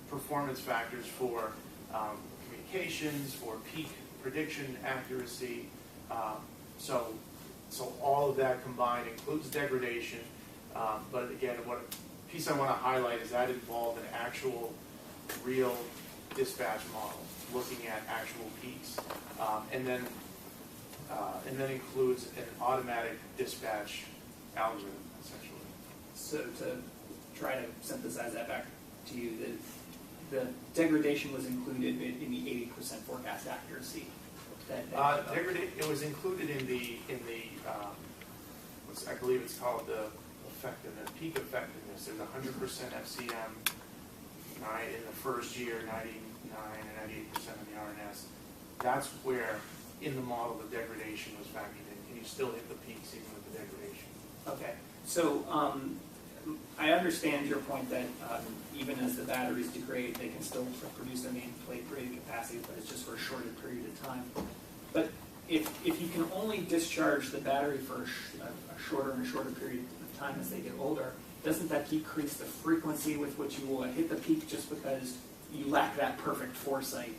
performance factors for communications, for peak prediction accuracy. So all of that combined includes degradation. But again, what piece I want to highlight is that involved an actual, real dispatch model, looking at actual peaks, and then includes an automatic dispatch algorithm, essentially. So to try to synthesize that back to you, the degradation was included in the 80% forecast accuracy. It was included in the I believe it's called the effectiveness, peak effectiveness. There's 100% FCM in the first year, 99 and 98% in the RNS. That's where in the model the degradation was factored in. Can you still hit the peaks even with the degradation? Okay, so I understand your point that even as the batteries degrade, they can still produce their nameplate rated capacity, but it's just for a shorter period of time. But if you can only discharge the battery for a shorter and shorter period of time as they get older, doesn't that decrease the frequency with which you will hit the peak just because you lack that perfect foresight?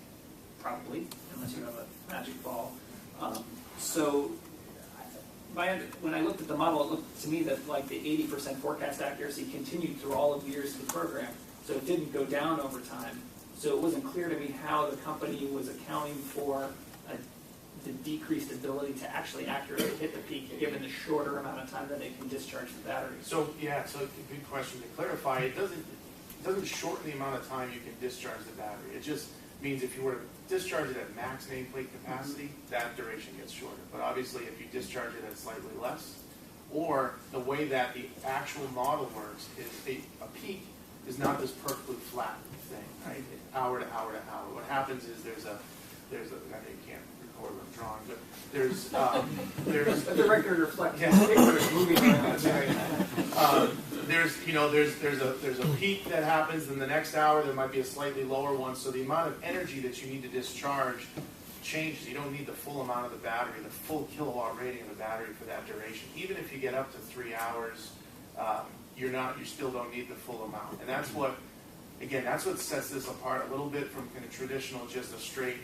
Probably, unless you have a magic ball. So when I looked at the model, it looked to me that like the 80% forecast accuracy continued through all of the years of the program. So it didn't go down over time. So it wasn't clear to me how the company was accounting for the decreased ability to actually accurately hit the peak given the shorter amount of time that they can discharge the battery. So yeah, so a good question to clarify. It doesn't shorten the amount of time you can discharge the battery. It just means if you were to discharge it at max nameplate capacity, that duration gets shorter. But obviously if you discharge it at slightly less, or the way that the actual model works is a peak is not this perfectly flat thing, right? Hour to hour to hour. What happens is there's a I know you can't however I'm drawing, but there's The record reflects. Yeah. It's moving around. That's right. There's a peak that happens, then the next hour there might be a slightly lower one, so the amount of energy that you need to discharge changes. You don't need the full amount of the battery, the full kilowatt rating of the battery for that duration. Even if you get up to 3 hours, you still don't need the full amount. And that's what sets this apart a little bit from kind of traditional, just a straight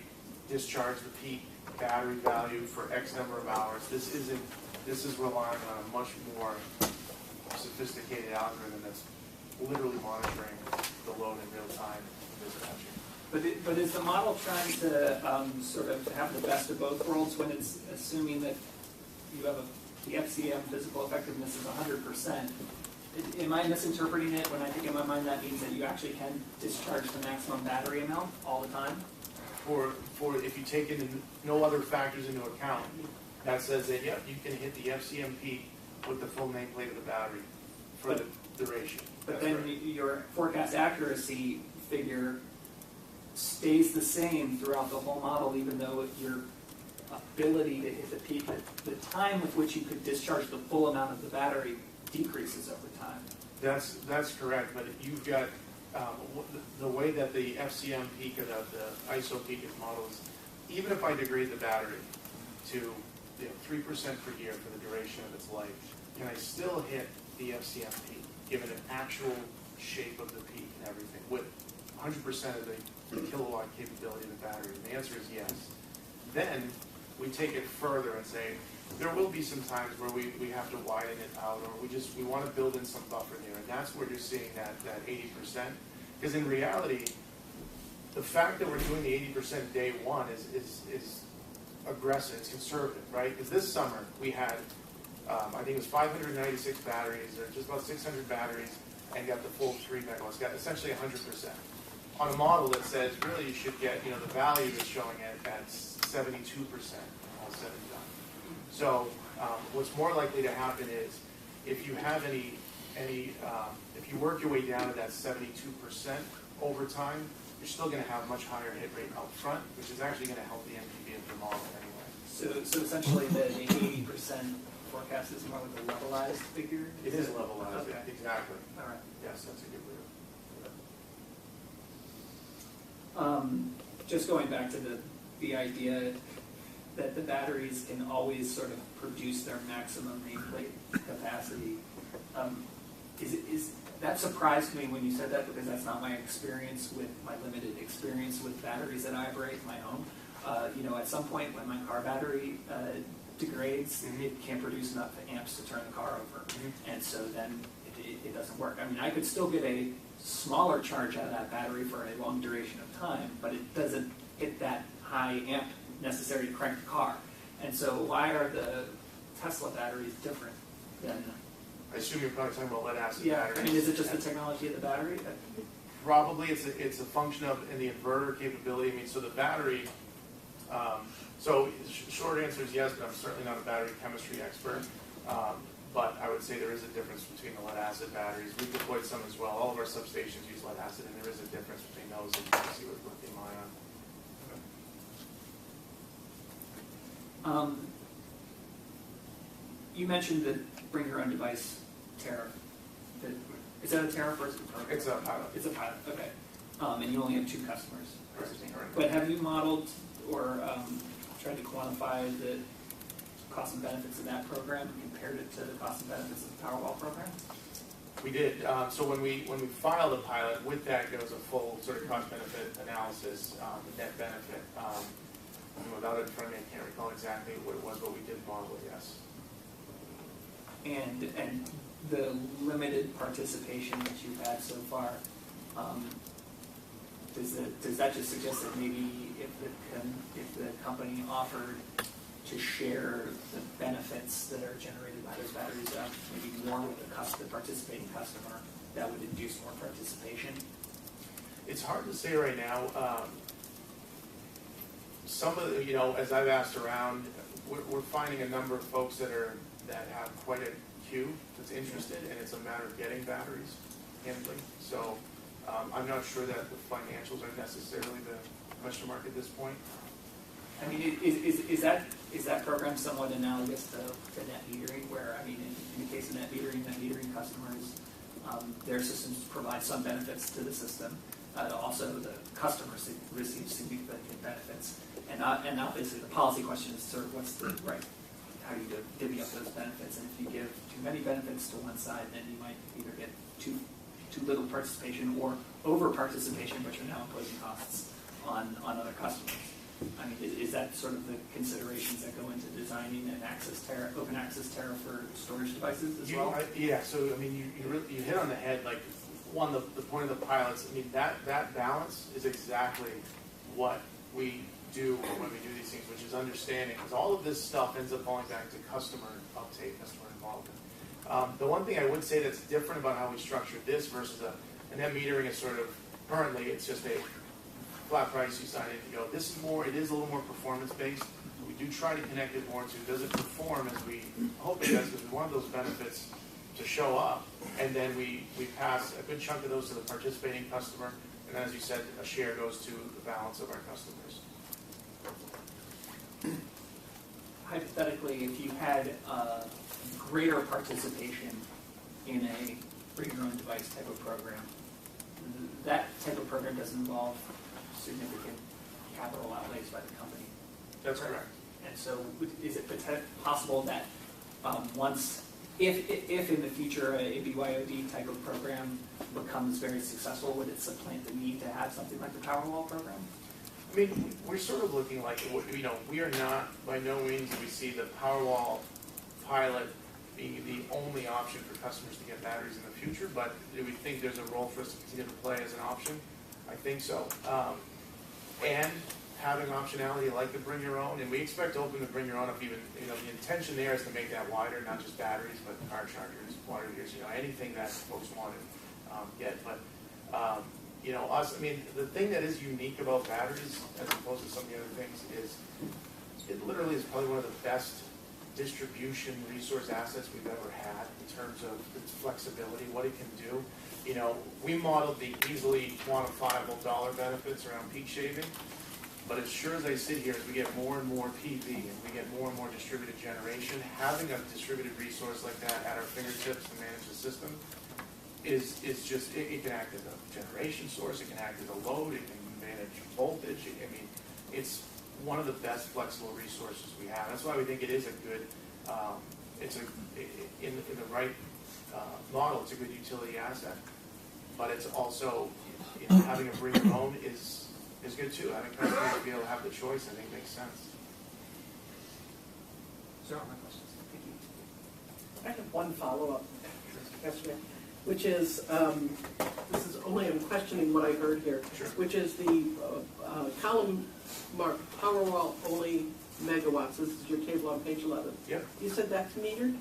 discharge the peak battery value for X number of hours. This is relying on a much more sophisticated algorithm that's literally monitoring the load in real time dispatching. But is the model trying to sort of have the best of both worlds when it's assuming that you have the FCM physical effectiveness is 100%? Am I misinterpreting it when I think in my mind that means that you actually can discharge the maximum battery amount all the time? For if you take into no other factors into account, that says that, yeah, you can hit the FCM peak with the full nameplate of the battery for the duration. But That's then right. your forecast accuracy figure stays the same throughout the whole model, even though your ability to hit the peak, the time with which you could discharge the full amount of the battery decreases over time. That's correct, but you've got the way that the FCM peak or the ISO peak is modeled is, even if I degrade the battery to 3% per year for the duration of its life, can I still hit the FCM peak, given an actual shape of the peak and everything, with 100% of the kilowatt capability of the battery? And the answer is yes. Then we take it further and say, there will be some times where we have to widen it out, or we want to build in some buffer there, and that's where you're seeing that 80%. Because in reality, the fact that we're doing the 80% day one is aggressive, it's conservative, right? Because this summer we had, I think it was 596 batteries, or just about 600 batteries, and got the full 3 megawatts, got essentially 100%. On a model that says really you should get, the value that's showing it at 72%, all said and done. So what's more likely to happen is if you have if you work your way down to that 72% over time, you're still going to have much higher hit rate up front, which is actually going to help the NPV of the model anyway. So essentially the 80% forecast is more like a levelized figure? It is levelized, Okay. exactly. All right. Yes, that's a good way Just going back to the idea that the batteries can always sort of produce their maximum nameplate capacity. That surprised me when you said that, because that's not my experience with my limited experience with batteries that I operate in my home. At some point when my car battery degrades, it can't produce enough amps to turn the car over, and so then it doesn't work. I mean, I could still get a smaller charge out of that battery for a long duration of time, but it doesn't hit that high amp necessary to crank the car. And so why are the Tesla batteries different than... I assume you're probably talking about lead acid Yeah, batteries. I mean, is it just the technology of the battery? Probably it's a function of in the inverter capability. I mean, so the battery, short answer is yes, but I'm certainly not a battery chemistry expert. But I would say there is a difference between the lead acid batteries. We've deployed some as well. All of our substations use lead acid, and there is a difference between those and you see with lithium ion. You mentioned the bring your own device tariff. Is that a tariff or is it a program? It's a pilot. It's a pilot, okay. And you only have 2 customers. Correct. But have you modeled or tried to quantify the cost and benefits of that program and compared it to the cost and benefits of the Powerwall program? We did. So when we filed a pilot, with that goes a full sort of cost-benefit analysis, the net benefit. Without it in front of me, I can't recall exactly what it was, but we did model it, yes. And the limited participation that you've had so far, does that just suggest that maybe if the company offered to share the benefits that are generated by those batteries, maybe more with the participating customer, that would induce more participation? It's hard to say right now. Some of the, as I've asked around, we're finding a number of folks that have quite a queue that's interested, and it's a matter of getting batteries, handling. So I'm not sure that the financials are necessarily the question mark at this point. I mean, is that program somewhat analogous to net metering, where, I mean, in the case of net metering customers, their systems provide some benefits to the system. Also, the customer receives significant benefits. And obviously, the policy question is sort of what's the right, how do you divvy up those benefits? And if you give too many benefits to one side, then you might either get too little participation or over participation, but you're now imposing costs on other customers. I mean, is that sort of the considerations that go into designing an open access tariff for storage devices as well? Yeah, so I mean, you hit on the head, like, one, the point of the pilots, I mean, that balance is exactly what we do when we do these things, which is understanding, because all of this stuff ends up falling back to customer uptake, customer involvement. The one thing I would say that's different about how we structure this versus a net metering is sort of, currently, it's just a flat price, you sign it, you go. This is more, it is a little more performance-based. We do try to connect it more to, does it perform as we hope it does, because we want those benefits to show up, and then we pass a good chunk of those to the participating customer, and then, as you said, a share goes to the balance of our customers. Hypothetically, if you had greater participation in a bring your own device type of program, that type of program doesn't involve significant capital outlays by the company. That's correct. And so is it possible that once, if in the future a BYOD type of program becomes very successful, would it supplant the need to have something like the Powerwall program? I mean, we're sort of looking like, you know, we are not, by no means do we see the Powerwall pilot being the only option for customers to get batteries in the future, but do we think there's a role for us to continue to play as an option? I think so. And having optionality like the bring your own, and we expect to open the bring your own up even, you know, the intention there is to make that wider, not just batteries, but car chargers, water heaters, you know, anything that folks want to get. But, you know, us, I mean, the thing that is unique about batteries, as opposed to some of the other things, is it literally is probably one of the best distribution resource assets we've ever had in terms of its flexibility, what it can do. You know, we modeled the easily quantifiable dollar benefits around peak shaving, but as sure as I sit here, as we get more and more PV and we get more and more distributed generation, having a distributed resource like that at our fingertips to manage the system is just, it can act as a generation source, it can act as a load, it can manage voltage. I mean, it's one of the best flexible resources we have. That's why we think it is a good, in the right model, it's a good utility asset. But it's also, you know, having a bring your own is good too. Having customers be able to have the choice, I think, makes sense. Those are all my questions. Thank you. I have one follow-up, yesterday, which is, this is only, I'm questioning what I heard here, Sure. which is the column marked Powerwall only megawatts. This is your table on page 11. Yep. You said that's metered?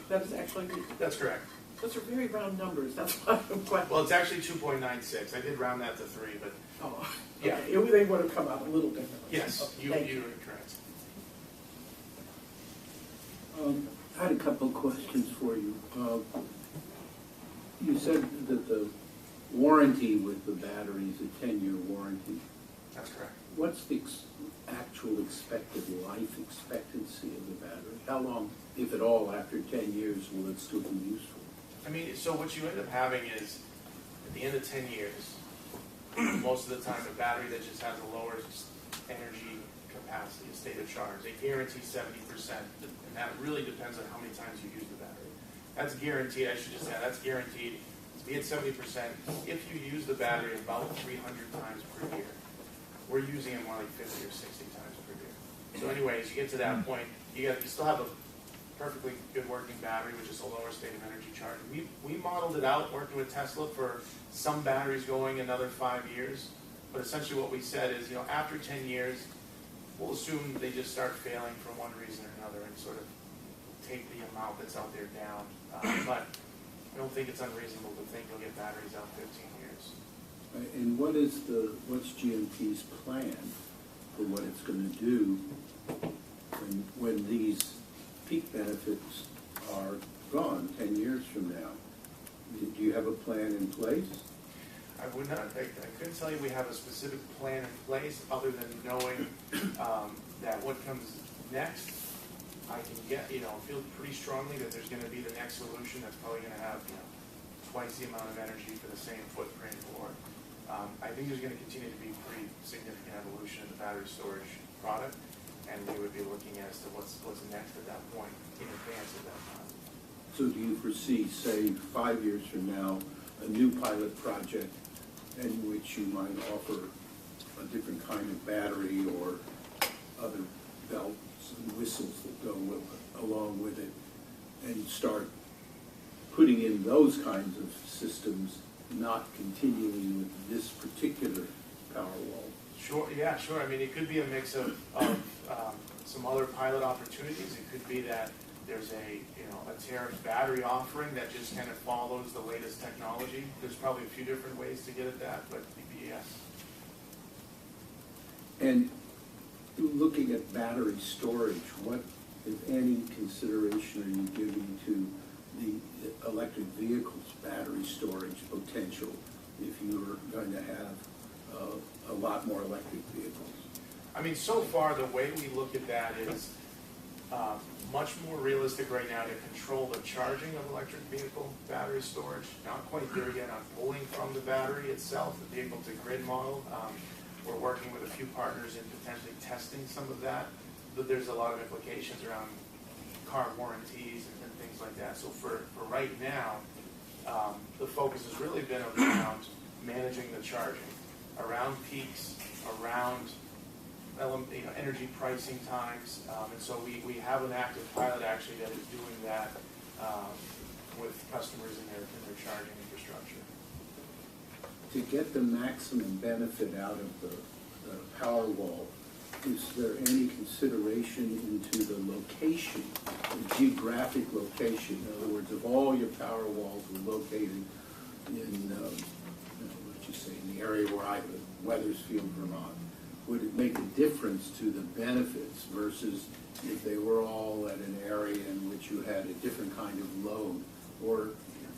That is actually metered? That's correct. Those are very round numbers. That's why I'm questioning. Well, it's actually 2.96. I did round that to 3, but Oh, yeah. okay. They would have come out a little differently. Yes, Okay, you are correct. I had a couple of questions for you. You said that the warranty with the battery is a 10-year warranty. That's correct. What's the actual expected life expectancy of the battery? How long, if at all, after 10 years will it still be useful? I mean, so what you end up having is, at the end of 10 years, most of the time, a battery that just has a lower energy capacity, a state of charge, they guarantee 70%, and that really depends on how many times you use the battery. That's guaranteed, I should just say, that's guaranteed to be at 70% if you use the battery about 300 times per year. We're using it more like 50 or 60 times per year. So anyways, you get to that point, you still have a perfectly good working battery, which is a lower state of energy charge. We modeled it out working with Tesla for some batteries going another 5 years, but essentially what we said is, you know, after 10 years, we'll assume they just start failing for one reason or another and sort of take the amount that's out there down. But I don't think it's unreasonable to think you'll get batteries out 15 years. And what's GMP's plan for what it's going to do when these peak benefits are gone 10 years from now? Do you have a plan in place? I would not, I couldn't tell you we have a specific plan in place, other than knowing that what comes next, I can get, feel pretty strongly that there's gonna be the next solution that's probably gonna have, twice the amount of energy for the same footprint, or, I think there's gonna continue to be pretty significant evolution in the battery storage product, and we would be looking as to what's next at that point, in advance of that time. So do you foresee, say, 5 years from now, a new pilot project in which you might offer a different kind of battery or other bells and whistles that go along with it, and start putting in those kinds of systems, not continuing with this particular Powerwall? Sure, yeah, sure. I mean, it could be a mix of some other pilot opportunities. It could be that there's a tariff battery offering that just kind of follows the latest technology. There's probably a few different ways to get at that, but yes. And looking at battery storage, what, if any, consideration are you giving to the electric vehicles' battery storage potential if you're going to have a lot more electric vehicles? I mean, so far, the way we look at that is much more realistic right now to control the charging of electric vehicle battery storage. Not quite there yet on pulling from the battery itself, the vehicle-to-grid model. We're working with a few partners in potentially testing some of that, but there's a lot of implications around car warranties and things like that. So for right now, the focus has really been around managing the charging, around peaks, around energy pricing times, and so we have an active pilot actually that is doing that with customers in their charging infrastructure. To get the maximum benefit out of the Powerwall, is there any consideration into the location, the geographic location? In other words, if all your Powerwalls were located in, in the area where I live, Wethersfield, Vermont, would it make a difference to the benefits versus if they were all at an area in which you had a different kind of load, or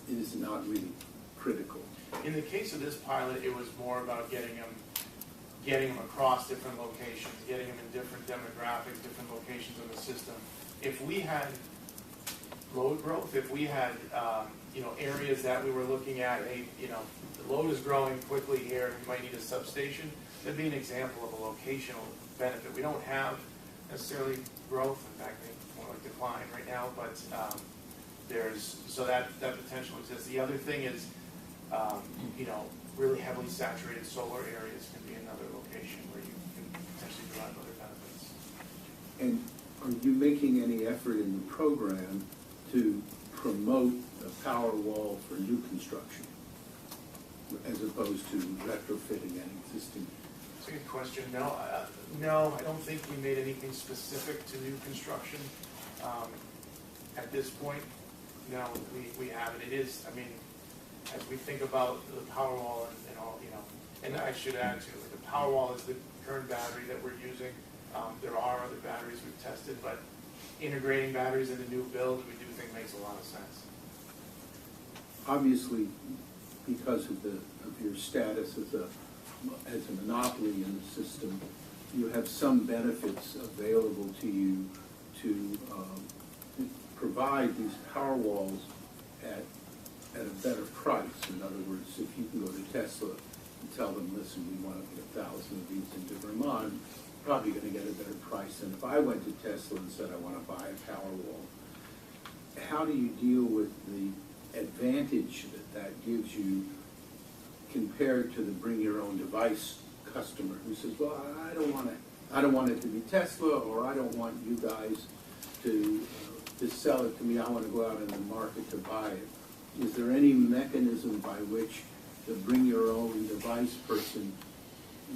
is it not really critical? In the case of this pilot, it was more about getting them across different locations, getting them in different demographics, different locations in the system. If we had load growth, if we had areas that we were looking at, the load is growing quickly here, we might need a substation, that'd be an example of a locational benefit. We don't have necessarily growth, in fact, more like decline right now, but that potential exists. The other thing is, really heavily saturated solar areas can be another location where you can potentially provide other benefits. And are you making any effort in the program to promote a Powerwall for new construction as opposed to retrofitting an existing? That's a good question. No, I don't think we made anything specific to new construction at this point. No, we haven't. It is, I mean, as we think about the Powerwall and all, and I should add too, the Powerwall is the current battery that we're using. There are other batteries we've tested, but integrating batteries in the new build, we do think makes a lot of sense. Obviously, because of your status as a monopoly in the system, you have some benefits available to you to provide these Powerwalls at a better price. In other words, if you can go to Tesla and tell them, listen, we want to put 1,000 of these into Vermont, you're probably going to get a better price than if I went to Tesla and said I want to buy a Powerwall. How do you deal with the advantage that gives you compared to the bring your own device customer who says, well, I don't want it to be Tesla, or I don't want you guys to sell it to me. I want to go out in the market to buy it. Is there any mechanism by which the bring your own device person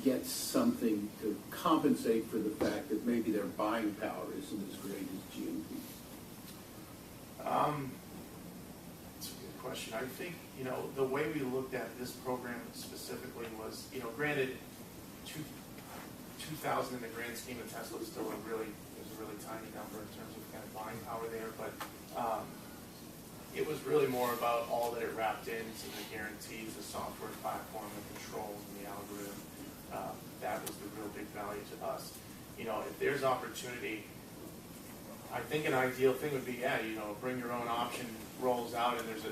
gets something to compensate for the fact that maybe their buying power isn't as great as GMP? That's a good question. I think, the way we looked at this program specifically was, granted, 2,000 in the grand scheme of Tesla is still a really tiny number in terms of kind of buying power there, but It was really more about all that it wrapped into the guarantees, the software platform, the controls, and the algorithm. That was the real big value to us. You know, if there's opportunity, I think an ideal thing would be, yeah, you know, bring your own option rolls out, and there's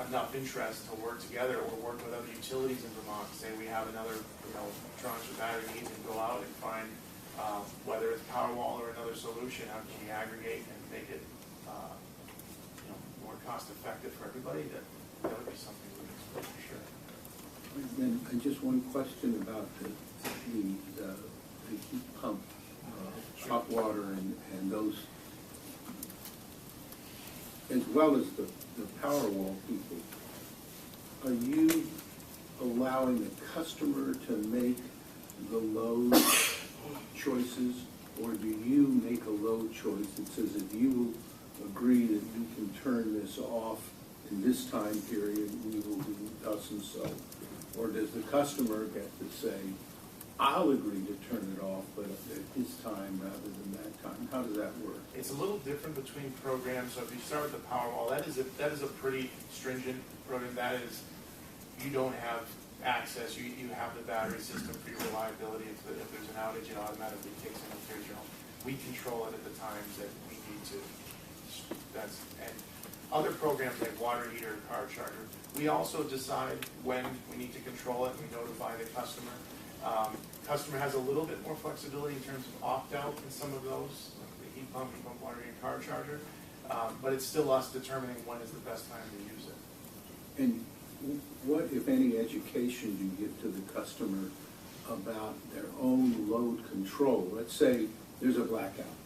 enough interest to work together or work with other utilities in Vermont. Say we have another, you know, tranche of battery needs, and go out and find whether it's Powerwall or another solution. How can we aggregate and make it, you know, more cost effective for everybody? That would be something we would explore for sure. And just one question about the heat pump, hot water and those, as well as the Powerwall people. Are you allowing the customer to make the load choices, or do you make a load choice that says if you agree that you can turn this off in this time period, we will do thus and so? Or does the customer get to say, I'll agree to turn it off, but at this time rather than that time? How does that work? It's a little different between programs. So if you start with the Powerwall, that is a pretty stringent program. That is, you don't have access. You have the battery system for your reliability. If there's an outage, it automatically kicks in and clears your home. We control it at the times that we need to. And other programs like water heater, car charger, we also decide when we need to control it. We notify the customer. Customer has a little bit more flexibility in terms of opt-out in some of those, like the heat pump, water heater, car charger. But it's still us determining when is the best time to use it. And what, if any, education do you give to the customer about their own load control? Let's say there's a blackout.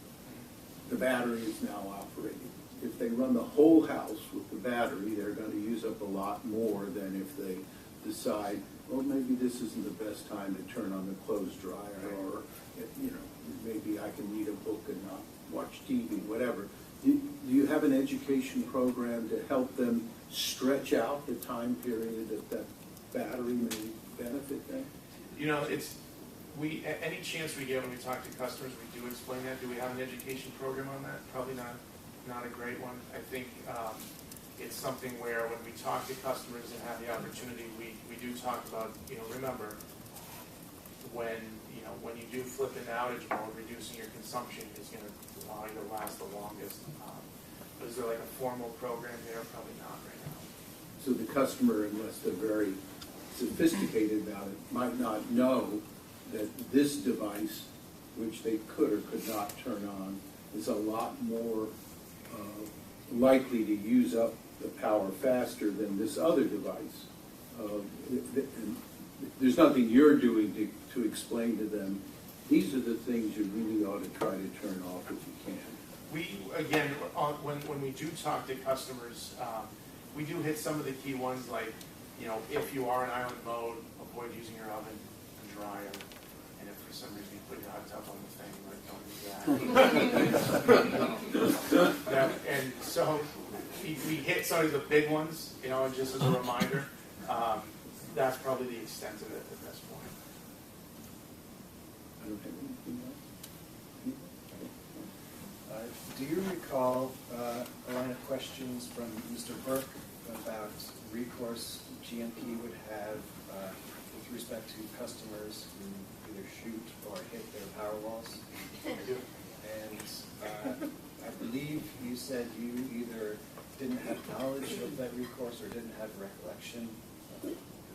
The battery is now operating. If they run the whole house with the battery, they're going to use up a lot more than if they decide, well, maybe this isn't the best time to turn on the clothes dryer, or, you know, maybe I can read a book and not watch TV, whatever. Do you have an education program to help them stretch out the time period that battery may benefit them? You know, any chance we get when we talk to customers, we do explain that. Do we have an education program on that? Probably not a great one. I think it's something where when we talk to customers and have the opportunity, we do talk about, you know, remember, when you do flip into outage mode, reducing your consumption is going to allow you to last the longest. But is there like a formal program there? Probably not right now. So the customer, unless they're very sophisticated about it, might not know that this device, which they could or could not turn on, is a lot more likely to use up the power faster than this other device. There's nothing you're doing to explain to them, these are the things you really ought to try to turn off if you can. We, again, when we do talk to customers, we do hit some of the key ones, like, you know, if you are in island mode, avoid using your oven and dryer. And if for some reason you put your hot tub on the thing, like, don't do that. And so we hit some of the big ones, you know, just as a reminder. That's probably the extent of it at this point. I don't have anything else. Do you recall a line of questions from Mr. Burke about recourse GMP would have with respect to customers who either shoot or hit their power walls? And I believe you said you either didn't have knowledge of that recourse or didn't have recollection.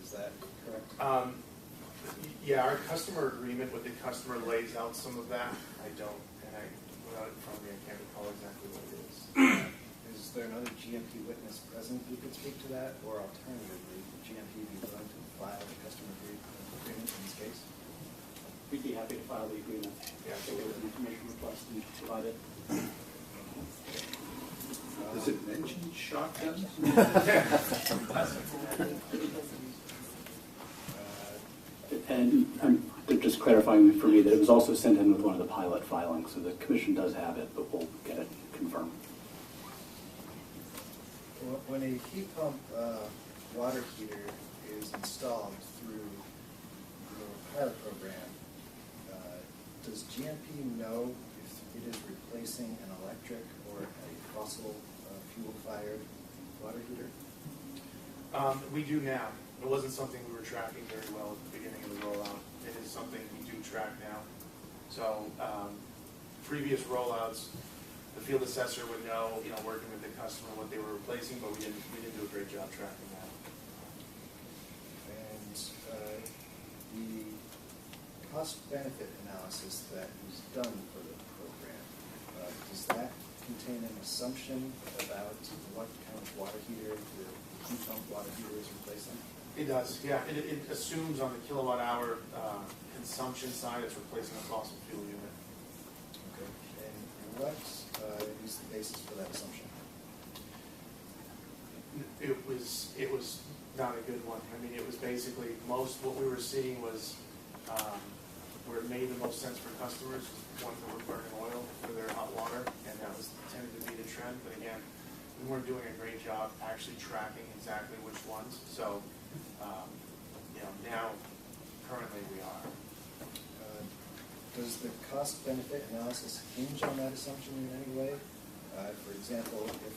Is that correct? Yeah, our customer agreement with the customer lays out some of that. I don't, and without it in front of me, I can't recall exactly what it is. Is there another GMP witness present who could speak to that, or alternatively, would GMP be willing to file the customer agreement in this case? We'd be happy to file the agreement. Yeah, So we have an information request and provide it. Does it mention shotguns? And they're just clarifying for me that it was also sent in with one of the pilot filings, so the commission does have it, but we'll get it confirmed. When a heat pump water heater is installed through the pilot program, does GMP know if it is replacing an electric or a fossil fuel-fired water heater? We do now. It wasn't something we were tracking very well at the beginning of the rollout. It is something we do track now. So previous rollouts, the field assessor would know, working with the customer, what they were replacing, but we didn't do a great job tracking that. And the cost-benefit analysis that was done for the program, does that contain an assumption about what kind of water heater the heat pump water heater is replacing? It does, yeah. It assumes on the kilowatt hour consumption side, it's replacing a fossil fuel unit. Okay. And what is the basis for that assumption? It was not a good one. I mean, it was basically what we were seeing was where it made the most sense for customers, ones that were burning oil for their hot water, and that was tended to be the trend. But again, we weren't doing a great job actually tracking exactly which ones. So, now currently we are. Does the cost-benefit analysis hinge on that assumption in any way? For example, if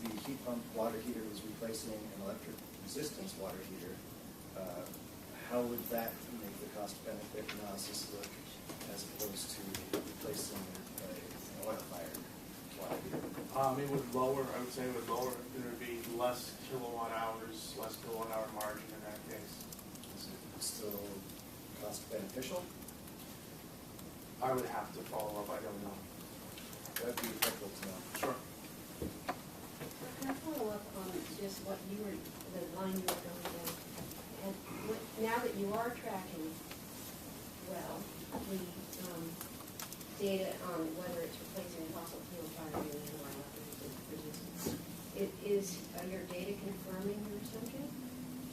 the heat pump water heater was replacing an electric resistance water heater, how would that make the cost-benefit analysis look as opposed to replacing an oil-fired water heater? It would lower, I would say it would lower. There would be less kilowatt hours, less kilowatt hour margin in that case. Is it still cost-beneficial? I would have to follow up, I don't know. That'd be helpful to know. Sure. Can I follow up on just what the line you were going down? And now that you are tracking well the data on whether it's replacing fossil fuel fire unit or electric resistance, are your data confirming your assumption?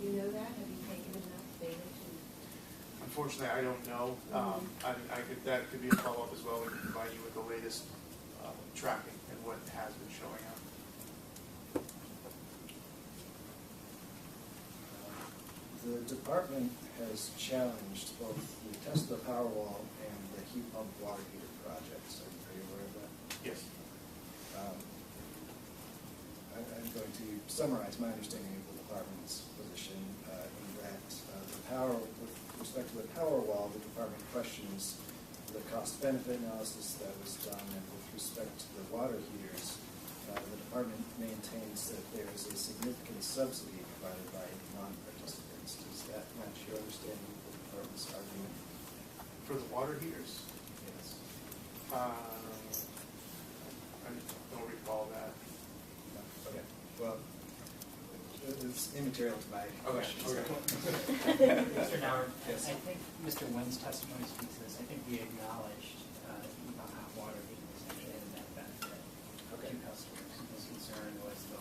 Do you know that? Have you taken enough data to? Unfortunately, I don't know. That could be a follow-up as well. We can provide you with the latest tracking and what has been showing up. The department has challenged both the Tesla Powerwall and the heat pump water heater projects. Are you aware of that? Yes. I'm going to summarize my understanding of the department's position in that with respect to the Powerwall, the department questions the cost-benefit analysis that was done, and with respect to the water heaters, the department maintains that there is a significant subsidy provided by non-participants. Does that match your understanding of the department's argument? For the water heaters? Yes. I don't recall that. No? Okay. Well, it's immaterial to my question. Okay. Mr. Howard, Yes. I think Mr. Wynn's testimony speaks to this. I think we acknowledged hot water being essentially a net benefit to customers. His concern was the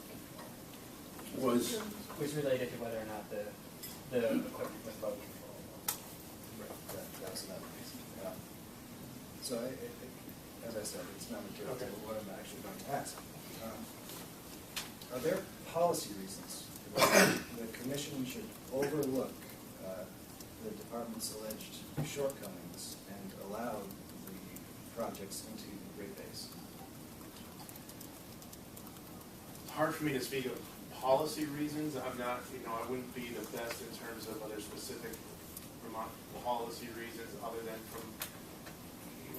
control. Was related to whether or not the equipment was load control. Right. That was another reason. So, as I said, it's not material to what I'm actually going to ask. Are there policy reasons why the commission should overlook the department's alleged shortcomings and allow the projects into rate base? It's hard for me to speak of policy reasons. I'm not, I wouldn't be the best in terms of other specific policy reasons other than from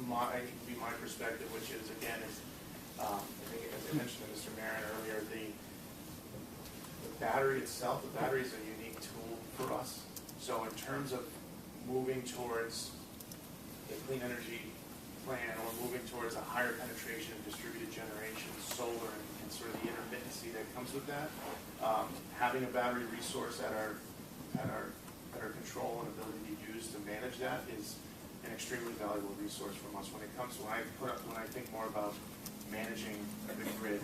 my perspective, which is, again, I think as I mentioned to Mr. Marin earlier, the battery itself, the battery is a unique tool for us. So in terms of moving towards a clean energy plan or moving towards a higher penetration of distributed generation, solar, and sort of the intermittency that comes with that, having a battery resource at our control and ability to use to manage that is an extremely valuable resource from us when I think more about managing the grid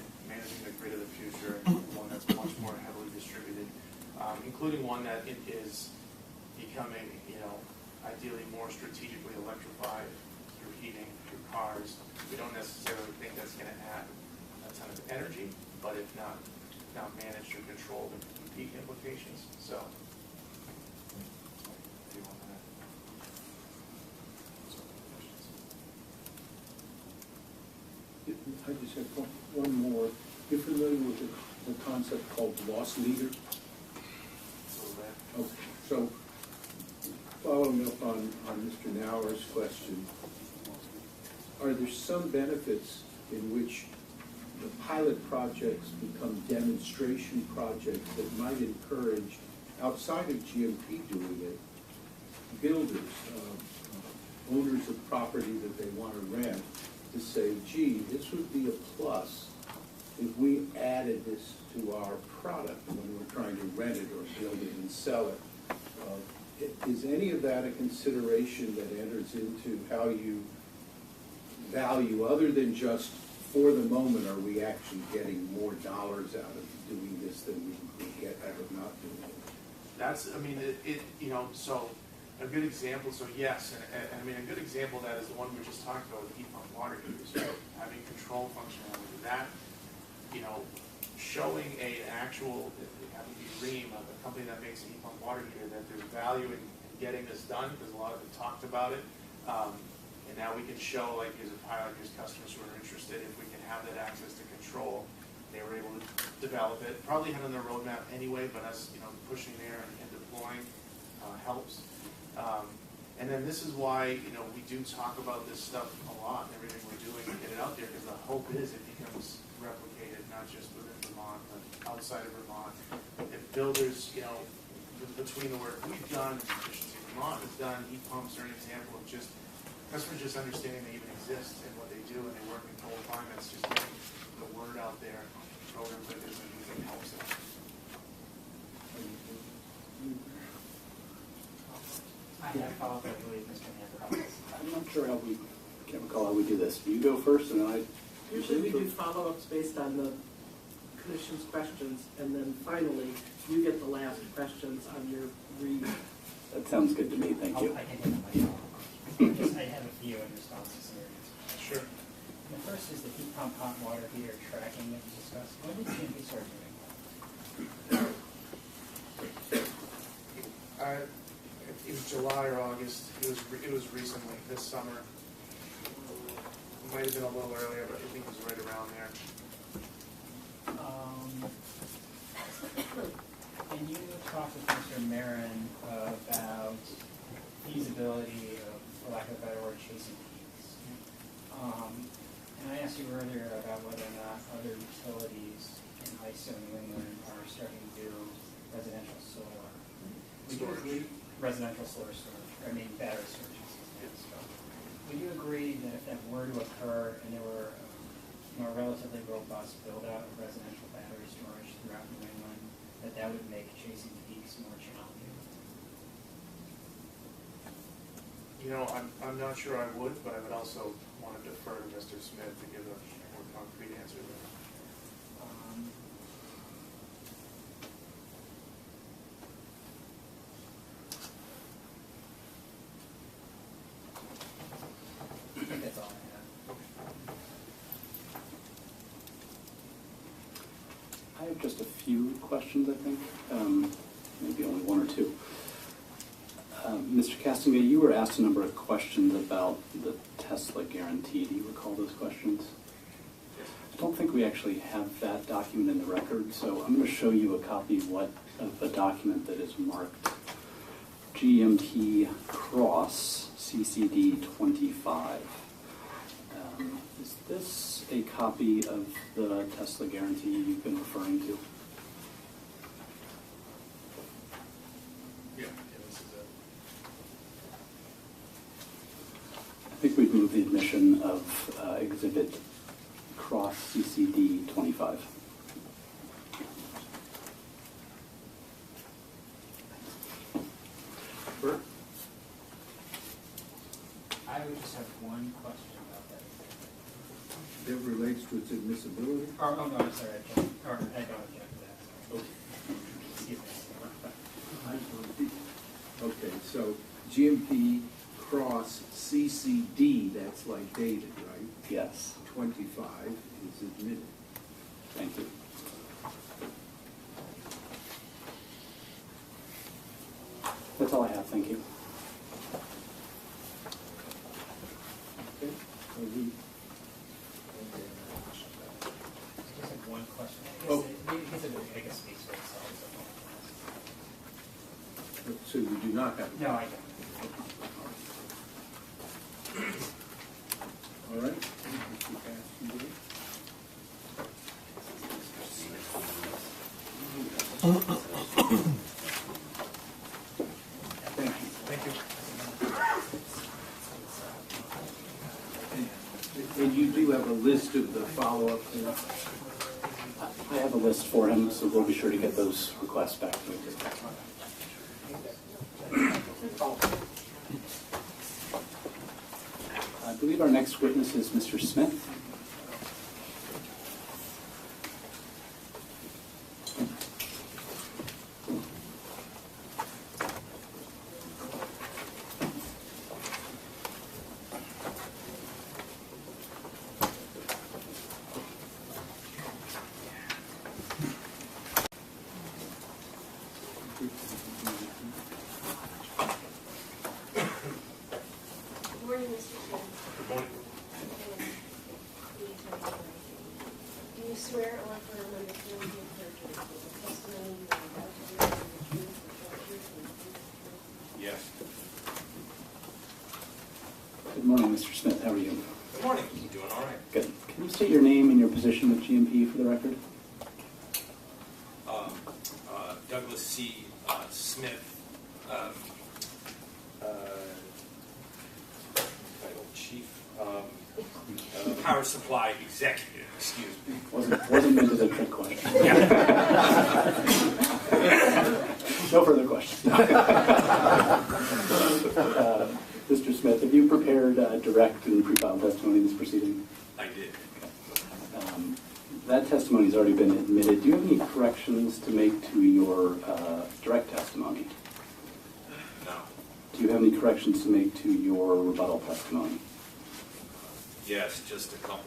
of the future, and one that's much more heavily distributed, including one that it is becoming, ideally more strategically electrified through heating, through cars. We don't necessarily think that's going to add a ton of energy, but if not managed or controlled, and peak implications. So, do you want that? I just have one more. You're familiar with the the concept called loss leader? Okay, so following up on Mr. Nauer's question, are there some benefits in which the pilot projects become demonstration projects that might encourage, outside of GMP doing it, builders, owners of property that they want to rent, to say, gee, this would be a plus if we added this to our product when we're trying to rent it or build it and sell it. Is any of that a consideration that enters into how you value, other than just for the moment, are we actually getting more dollars out of doing this than we would get out of not doing it? That's, I mean, so a good example, so yes, and I mean, a good example of that is the one we were just talking about with heat pump water heaters, so having control functionality. That, showing an actual, it happened to be Rheem, a company that makes a heat pump water heater, that there's value in getting this done, because a lot of them talked about it. And now we can show, like, here's a pilot, here's customers who are interested, if we can have that access to control. They were able to develop it, probably had on their roadmap anyway, but us, pushing there and deploying helps. And then this is why, we do talk about this stuff a lot, everything we're doing to get it out there, because the hope is it becomes replicated, not just within Vermont, but outside of Vermont. If builders, between the work we've done, Efficiency Vermont has done, heat pumps are an example of just customers just understanding they even exist and what they do, and they work in cold climates, just getting the word out there, programs like this, and everything helps them. I have a follow-up, I believe, Mr. Mann. I'm not sure how I can't recall how we do this. You go first, and then I. Usually we do follow-ups based on the commission's questions, and then finally, you get the last questions on your read. That sounds good to me, thank you. I can handle my follow-up. I have a few in response to some of your answers. Sure. The first is the heat pump hot water heater tracking that you discussed. When did GMP start doing that? It was July or August. It was recently, this summer. It might have been a little earlier, but I think it was right around there. And you talked with Mr. Marin about feasibility of, for lack of a better word, chasing peaks. And I asked you earlier about whether or not other utilities in ISO New England are starting to do residential solar. Storage. Residential solar storage, battery storage. So, would you agree that if that were to occur and there were a relatively robust build-out of residential battery storage throughout New England, that would make chasing peaks more challenging? I'm not sure I would, but I would also want to defer to Mr. Smith to give a more concrete answer there. I think that's all I have. I have just a few questions, I think, maybe only one or two. Mr. Castinger, you were asked a number of questions about the Tesla guarantee. Do you recall those questions? I don't think we actually have that document in the record, so I'm going to show you a copy of a document that is marked GMP Cross CCD 25. Is this a copy of the Tesla guarantee you've been referring to? Yeah, this is it. I think we've moved the admission of Exhibit Cross CCD 25. Bert? I would just have one question about that. That relates to its admissibility? Oh, no, I'm sorry, I don't object to that. Sorry. Excuse me. Okay, so GMP Cross CCD, that's like dated, right? Yes. 25 is admitted. Thank you. That's all I have, thank you. Okay. I just have one question. Oh. Because No, I don't. All right. Thank you. And you do have a list of the follow-up there? I have a list for him, so we'll be sure to get those requests back to you. I believe our next witness is Mr. Smith. Good morning, Mr. Chairman. Good morning. Do you swear or affirm under penalty of perjury that the testimony you are about to give is the truth, the whole truth, and nothing but the truth? Yes. Good morning, Mr. Smith. How are you? Good morning. You doing all right? Good. Can you state your name and your position with GMP for the record? Douglas C. Smith, title Chief Power Supply Executive, excuse me. Wasn't meant as a trick question. No further questions. Mr. Smith, have you prepared direct and pre-filed testimony in this proceeding? I did. That testimony has already been admitted. Do you have any corrections to make to your direct testimony? No. Do you have any corrections to make to your rebuttal testimony? Yes, just a couple.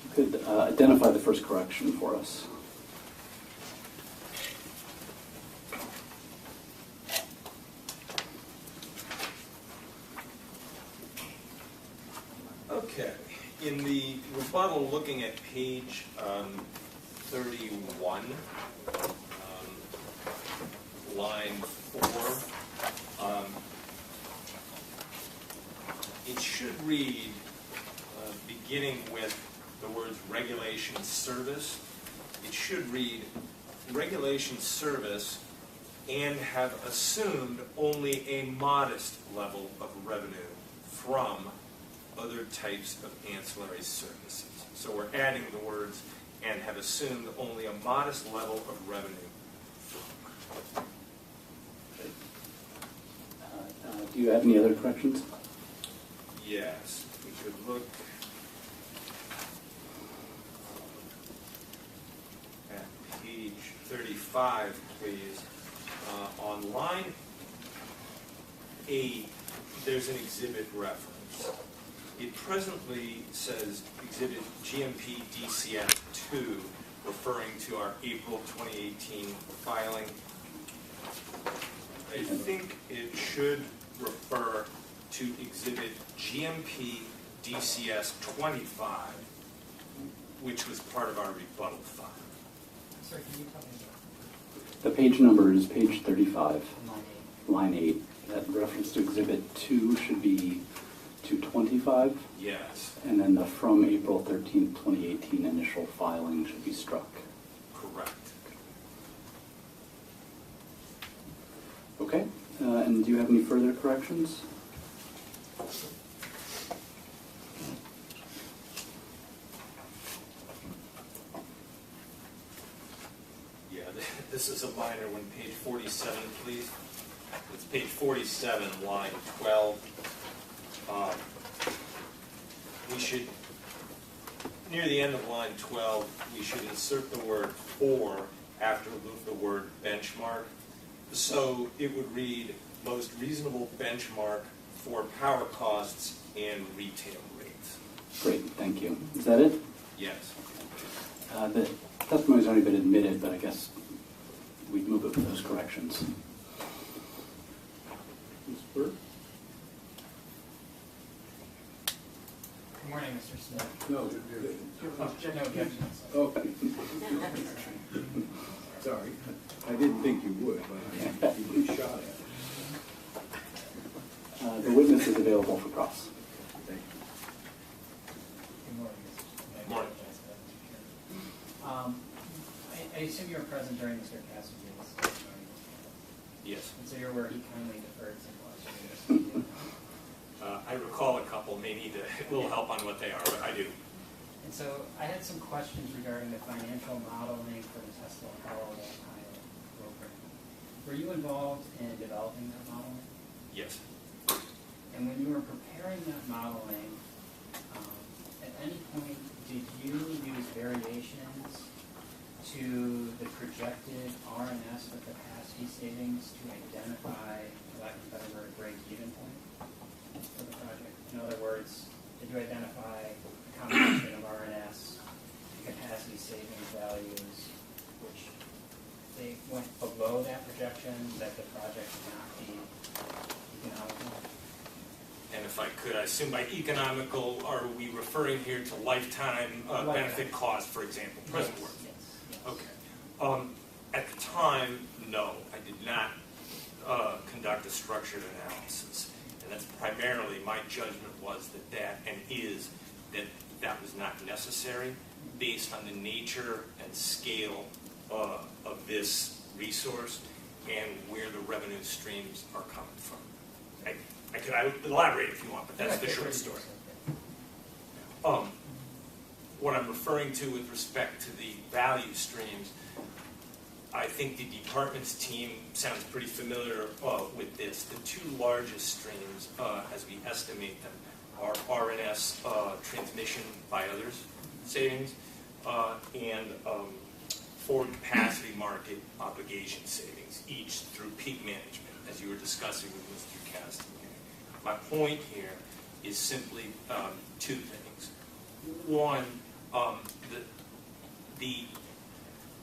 You could identify the first correction for us. Okay. In the rebuttal, looking at page 31, line 4, it should read, beginning with the words regulation service, it should read regulation service and have assumed only a modest level of revenue from other types of ancillary services. So we're adding the words and have assumed only a modest level of revenue. Do you have any other corrections? Yes, we could look at page 35, please. On line 8, there's an exhibit reference. It presently says exhibit GMP DCF 2, referring to our April 2018 filing. I think it should refer to exhibit GMP DCS 25, which was part of our rebuttal file. Sorry, can you tell me The page number is page 35, line 8? line 8. That reference to exhibit 2 should be 225. Yes, And then the from April 13th, 2018 initial filing should be struck. correct. Okay. And do you have any further corrections? Yeah, this is a minor one. Page 47, please. It's page 47, line 12. We should, near the end of line 12, we should insert the word "or" after the word benchmark. So it would read, most reasonable benchmark for power costs and retail rates. Great, thank you. Is that it? Yes. The testimony's already been admitted, but I guess we'd move it with those corrections. Ms. Burke? Good morning, Mr. Smith. No. No objections. Okay. Sorry. I didn't think you would, but you shot at it. the witness is available for cross. Good morning. Morning. I assume you were present during Mr. Cassidy's testimony. Yes. And so you're aware he kindly deferred some questions. I recall a couple, may need a little help on what they are, but I do. And so I had some questions regarding the financial modeling for the Tesla Power pilot program. Were you involved in developing that modeling? Yes. And when you were preparing that modeling, at any point did you use variations to the projected R&S for capacity savings to identify, for lack of a better word, a break-even point for the project? In other words, did you identify a combination of R&S and capacity savings values, which they went below that projection, that the project would not be economical? And if I could, I assume by economical, are we referring here to lifetime benefit cost, for example, present worth? Yes. Okay. At the time, no, I did not conduct a structured analysis. And that's primarily, my judgment was that was not necessary based on the nature and scale of this resource and where the revenue streams are coming from. I would elaborate if you want, but that's the short story. What I'm referring to with respect to the value streams, I think the department's team sounds pretty familiar with this. The two largest streams, as we estimate them, are R&S transmission by others savings and forward capacity market obligation savings, each through peak management, as you were discussing with Mr. Cassidy. My point here is simply two things. One, the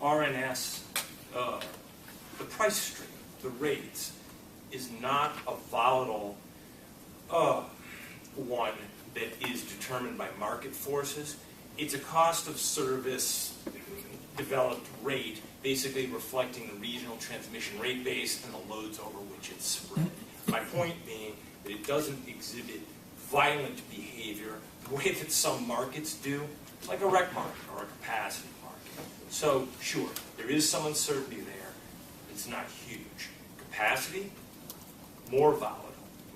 R&S, the price stream, the rates, is not a volatile one that is determined by market forces. It's a cost of service developed rate, basically reflecting the regional transmission rate base and the loads over which it's spread. My point being that it doesn't exhibit violent behavior the way that some markets do, like a rec market or a capacity market. So, sure, there is some uncertainty there. It's not huge. Capacity, more volatile,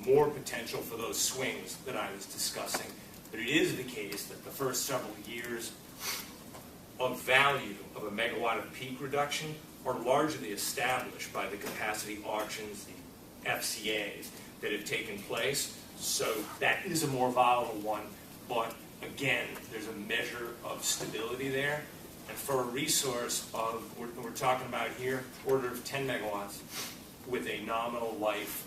more potential for those swings that I was discussing. But it is the case that the first several years of value of a megawatt of peak reduction are largely established by the capacity auctions, the FCAs that have taken place. So that is a more volatile one, but again, there's a measure of stability there. And for a resource of, we're talking about here, order of 10 megawatts with a nominal life,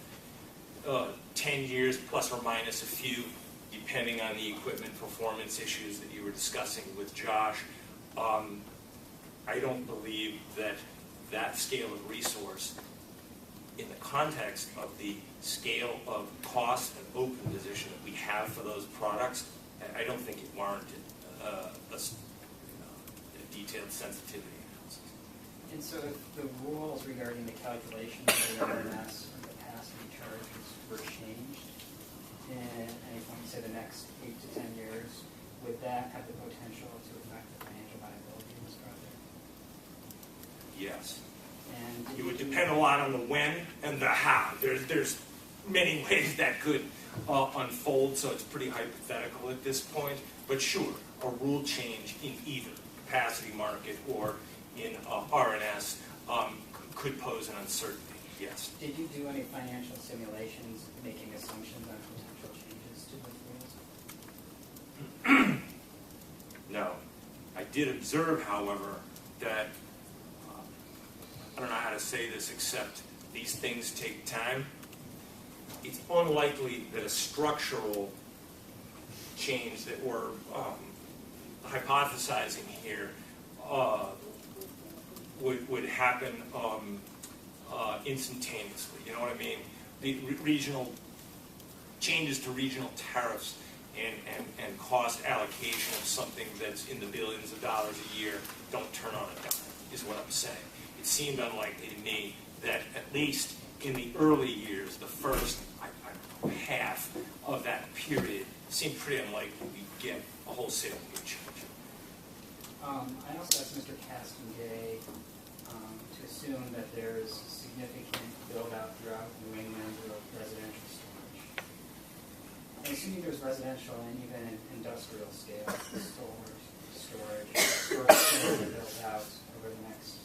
10 years plus or minus a few, depending on the equipment performance issues that you were discussing with Josh. I don't believe that that scale of resource, in the context of the scale of cost and open position that we have for those products, I don't think it warranted a detailed sensitivity analysis. And so if the rules regarding the calculation of the R&S or capacity charges were changed in any point, say the next 8 to 10 years, would that have the potential to affect the financial viability of this project? Yes. And it would depend a lot on the when and the how. There's many ways that could unfold, so it's pretty hypothetical at this point. But sure, a rule change in either capacity market or in R&S could pose an uncertainty, yes. Did you do any financial simulations making assumptions on potential changes to the rules? No. I did observe, however, that, I don't know how to say this except these things take time. It's unlikely that a structural change that we're hypothesizing here would happen instantaneously. You know what I mean? The regional changes to regional tariffs and cost allocation of something that's in the billions of dollars a year don't turn on a dime, is what I'm saying. It seemed unlikely to me that at least in the early years, the first half seemed pretty unlikely we'd get a wholesale rate change. I also asked Mr. Castengay to assume that there's significant build-out throughout New England of residential storage. And assuming there's residential and even industrial scale storage built out over the next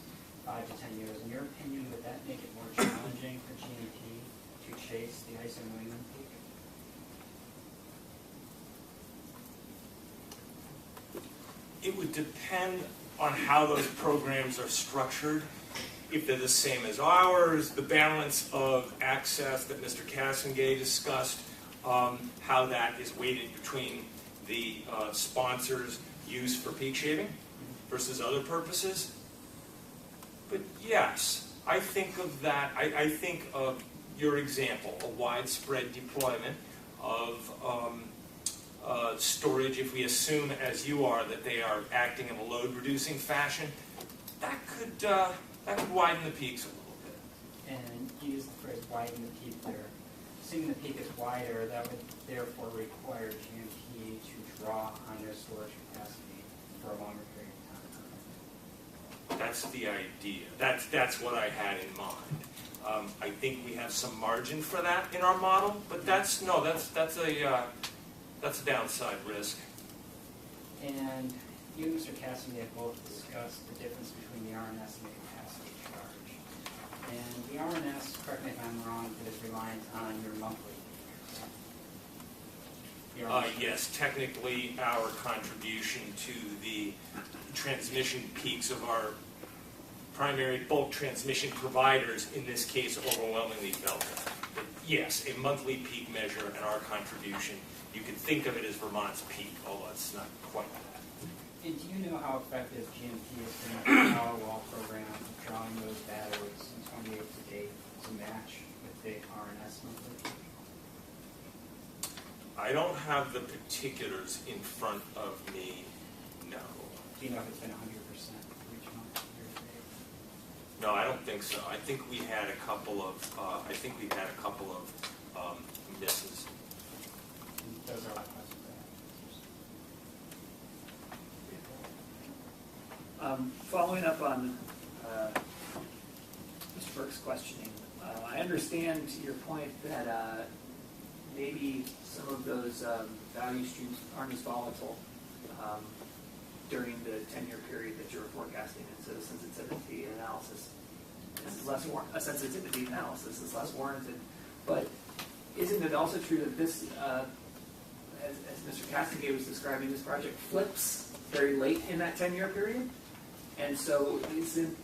5 to 10 years, in your opinion, would that make it more challenging for GMP to chase the ISO New England peak? It would depend on how those programs are structured. If they're the same as ours, the balance of access that Mr. Castengay discussed, how that is weighted between the sponsors' use for peak shaving versus other purposes. But yes, I think of that, I think of your example, a widespread deployment of storage, if we assume, as you are, that they are acting in a load-reducing fashion, that could widen the peaks a little bit. And you used the phrase widen the peak there. Assuming the peak is wider, that would therefore require GMP to draw on their storage capacity for a longer period of time. That's the idea. That's what I had in mind. I think we have some margin for that in our model, but that's a downside risk. And you and Mr. Castengay have both discussed the difference between the RNS and the capacity charge. And the RNS, correct me if I'm wrong, but is reliant on your monthly. Yes, technically our contribution to the transmission peaks of our primary bulk transmission providers, in this case overwhelmingly Delta. But yes, a monthly peak measure and our contribution, you can think of it as Vermont's peak, although it's not quite that. And do you know how effective GMP has been with the Powerwall program of drawing those batteries in 28 to date to match with the RNS monthly peak? I don't have the particulars in front of me, no. Do you know if it's been 100% for each month, year to date? No, I don't think so. I think we had a couple of, misses. And those are my questions. Following up on Mr. Burke's questioning, I understand your point that maybe some of those value streams aren't as volatile during the 10-year period that you're forecasting, and so sensitivity analysis is less a sensitivity analysis is less warranted. But isn't it also true that this, as Mr. Castengay was describing, this project flips very late in that 10-year period? And so isn't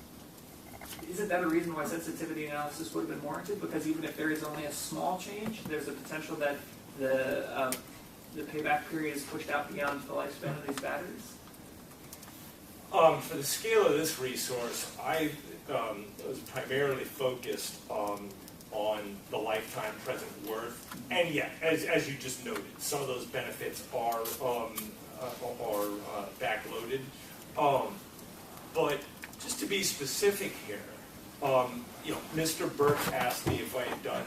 that a reason why sensitivity analysis would have been warranted? Because even if there is only a small change, there's a potential that the payback period is pushed out beyond the lifespan of these batteries? For the scale of this resource, I was primarily focused on the lifetime present worth. And yeah, as you just noted, some of those benefits are backloaded. But just to be specific here, Mr. Burke asked me if I had done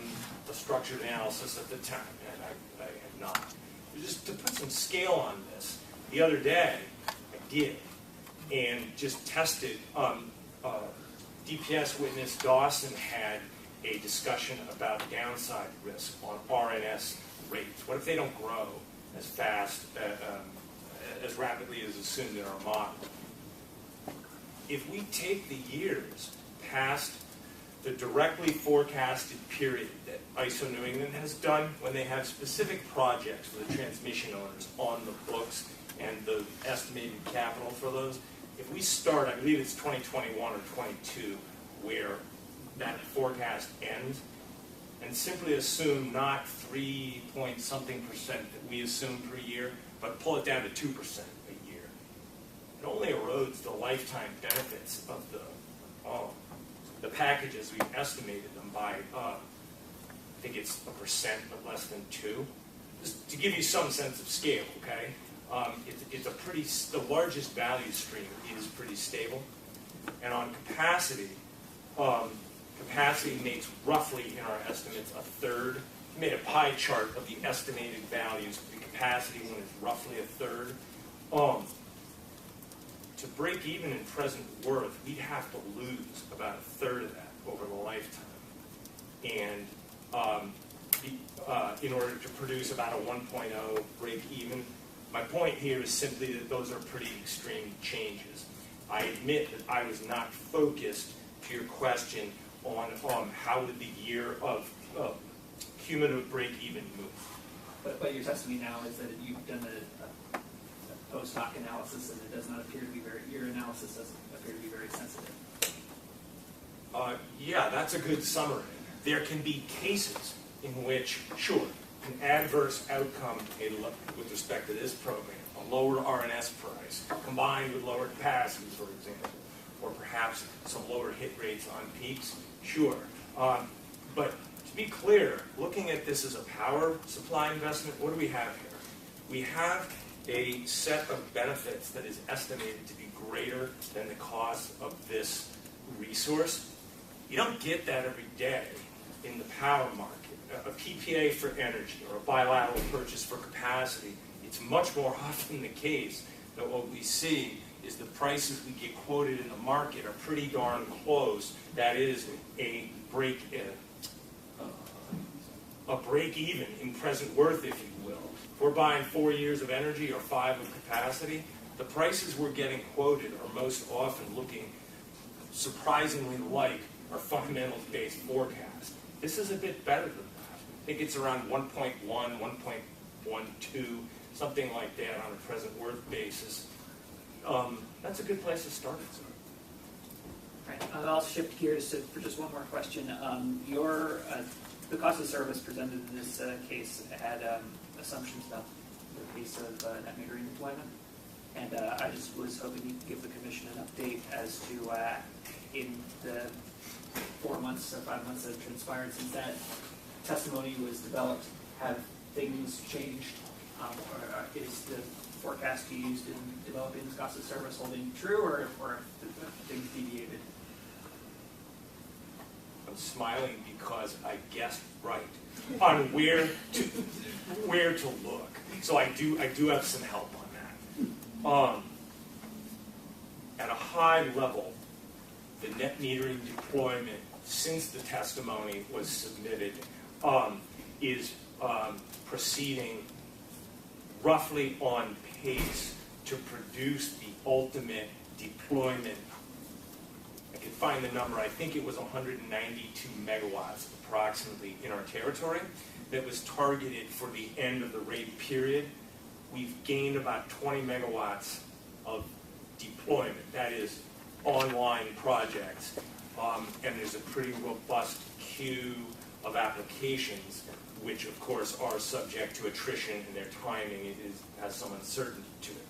a structured analysis at the time, and I had not. Just to put some scale on this, the other day I did, and just tested. DPS witness Dawson had a discussion about downside risk on RNS rates. What if they don't grow as fast, as rapidly as assumed in our model? If we take the years past the directly forecasted period that ISO New England has done when they have specific projects for the transmission owners on the books and the estimated capital for those, if we start, I believe it's 2021 or 22, where that forecast ends, and simply assume not 3-point-something% that we assume per year, but pull it down to 2% a year, it only erodes the lifetime benefits of the packages. We've estimated them by, I think it's 1%, but less than 2. Just to give you some sense of scale, okay? It's the largest value stream is pretty stable. And on capacity, capacity makes roughly, in our estimates, a third made a pie chart of the estimated values of the capacity when it's roughly a third. To break even in present worth, we'd have to lose about a third of that over the lifetime. And in order to produce about a 1.0 break even, my point here is simply that those are pretty extreme changes. I admit that I was not focused, to your question, on how would the year of cumulative break even move. But your testimony now is that you've done a post hoc analysis, and it does not appear to be your analysis doesn't appear to be very sensitive. Yeah, that's a good summary. There can be cases in which, sure, an adverse outcome with respect to this program, a lower RNS price, combined with lower capacity, for example, or perhaps some lower hit rates on peaks, sure. But to be clear, looking at this as a power supply investment, what do we have here? We have a set of benefits that is estimated to be greater than the cost of this resource. You don't get that every day in the power market. A PPA for energy or a bilateral purchase for capacity, it's much more often the case that what we see is the prices we get quoted in the market are pretty darn close. That is a break even in present worth, if you will. If we're buying 4 years of energy or 5 of capacity, the prices we're getting quoted are most often looking surprisingly like our fundamentals-based forecast. This is a bit better than that. I think it's around 1.1, 1.12, something like that on a present worth basis. That's a good place to start. Right. I'll shift gears for just one more question. The cost of service presented in this case had assumptions about the pace of net metering deployment, and I just was hoping you could give the Commission an update as to in the 4 months or 5 months that have transpired since that testimony was developed, have things changed? Or is the forecast you used in developing this cost of service holding true, or have things deviated? I'm smiling because I guessed right on where to look. So I do have some help on that. At a high level, the net metering deployment since the testimony was submitted is proceeding roughly on pace to produce the ultimate deployment. I can find the number. I think it was 192 megawatts approximately in our territory that was targeted for the end of the rate period. We've gained about 20 megawatts of deployment. That is online projects. And there's a pretty robust queue of applications, which of course are subject to attrition, and their timing has some uncertainty to it.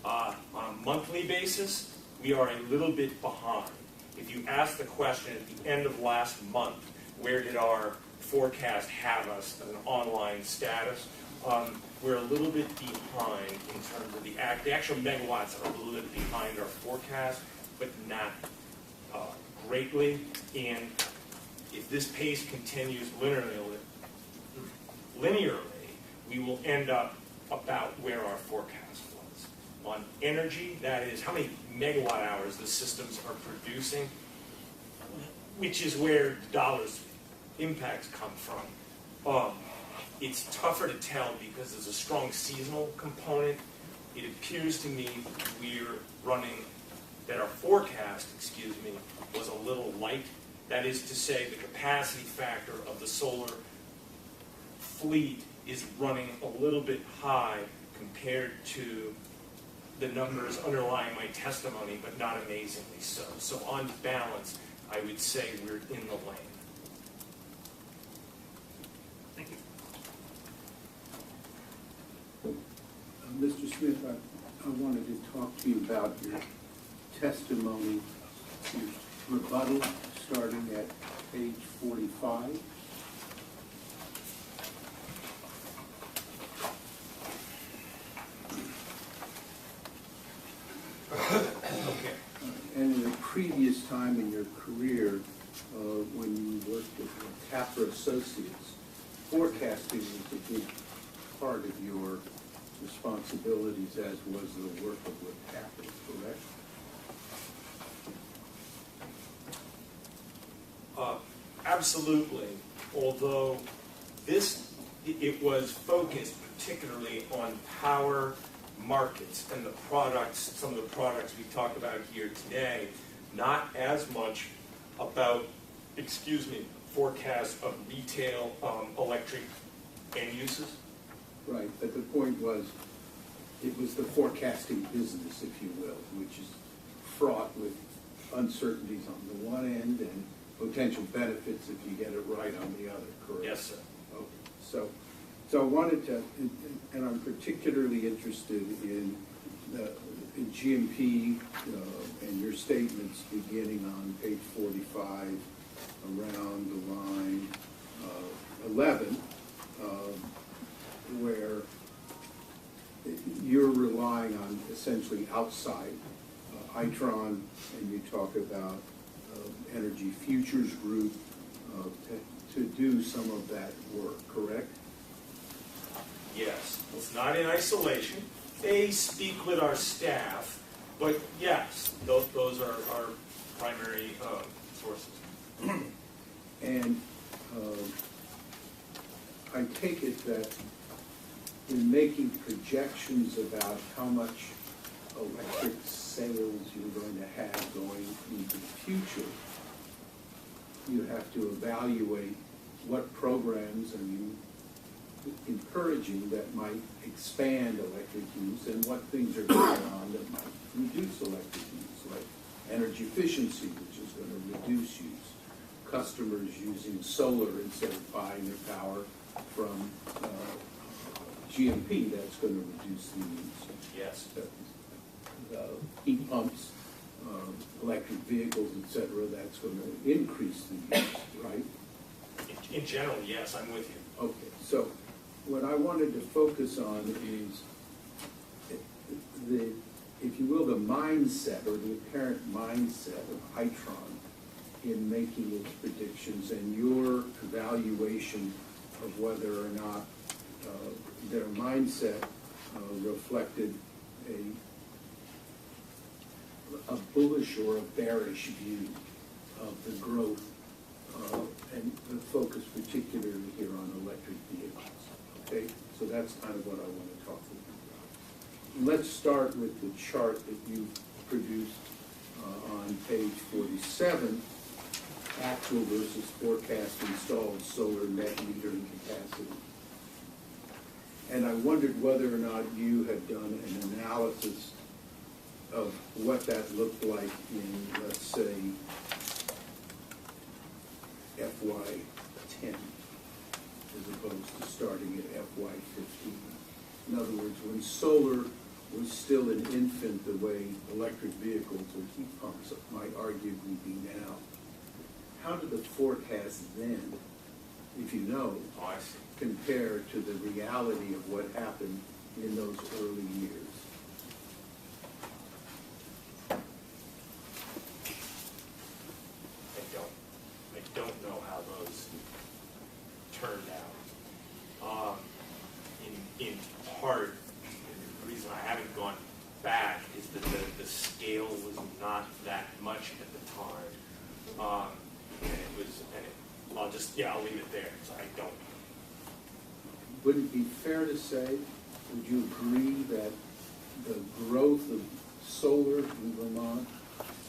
On a monthly basis, we are a little bit behind. If you ask the question at the end of last month, where did our forecast have us as an online status, we're a little bit behind in terms of the actual megawatts are a little bit behind our forecast, but not greatly. And if this pace continues linearly, we will end up about where our forecast was. On energy, that is how many megawatt hours the systems are producing, which is where the dollars impacts come from. It's tougher to tell because there's a strong seasonal component. It appears to me that our forecast, was a little light. That is to say, the capacity factor of the solar fleet is running a little bit high compared to the numbers underlying my testimony, but not amazingly so. So on balance, I would say we're in the lane. Thank you. Mr. Smith, I wanted to talk to you about your testimony, your rebuttal, starting at page 45. Okay. And in a previous time in your career, when you worked at Capra Associates, forecasting was a big part of your responsibilities, as was the work of what happened, correct? Absolutely, although it was focused particularly on power markets and the products, some of the products we talk about here today, not as much about, forecasts of retail electric end uses. Right, but the point was, it was the forecasting business, if you will, which is fraught with uncertainties on the one end and potential benefits if you get it right on the other, correct? Yes, sir. Okay. So I wanted to, and I'm particularly interested in GMP and your statements beginning on page 45, around the line 11, where you're relying on essentially outside Itron, and you talk about Energy Futures Group to do some of that work, correct? Yes, it's not in isolation. They speak with our staff, but yes, those are our primary sources. And I take it that in making projections about how much electric sales you're going to have going into the future, you have to evaluate what programs are you encouraging that might expand electric use and what things are going on that might reduce electric use, like energy efficiency, which is going to reduce use, customers using solar instead of buying their power from GMP, that's going to reduce the use. Yes. Heat pumps, electric vehicles, etc., that's going to increase the use, right? In general, yes, I'm with you. Okay, so what I wanted to focus on is the, if you will, the mindset or the apparent mindset of Itron in making its predictions and your evaluation of whether or not their mindset reflected a bullish or a bearish view of the growth and the focus particularly here on electric vehicles. Okay, so that's kind of what I want to talk with you about. Let's start with the chart that you produced on page 47, actual versus forecast installed solar net metering capacity. And I wondered whether or not you had done an analysis of what that looked like in, let's say, FY10, as opposed to starting at FY15. In other words, when solar was still an infant the way electric vehicles or heat pumps might arguably be now, how did the forecast then, if you know, compare to the reality of what happened in those early years? I don't know how those turned out. In part, the reason I haven't gone back is that the scale was not that much at the time. I'll leave it there, so I don't. Would it be fair to say, would you agree that the growth of solar in Vermont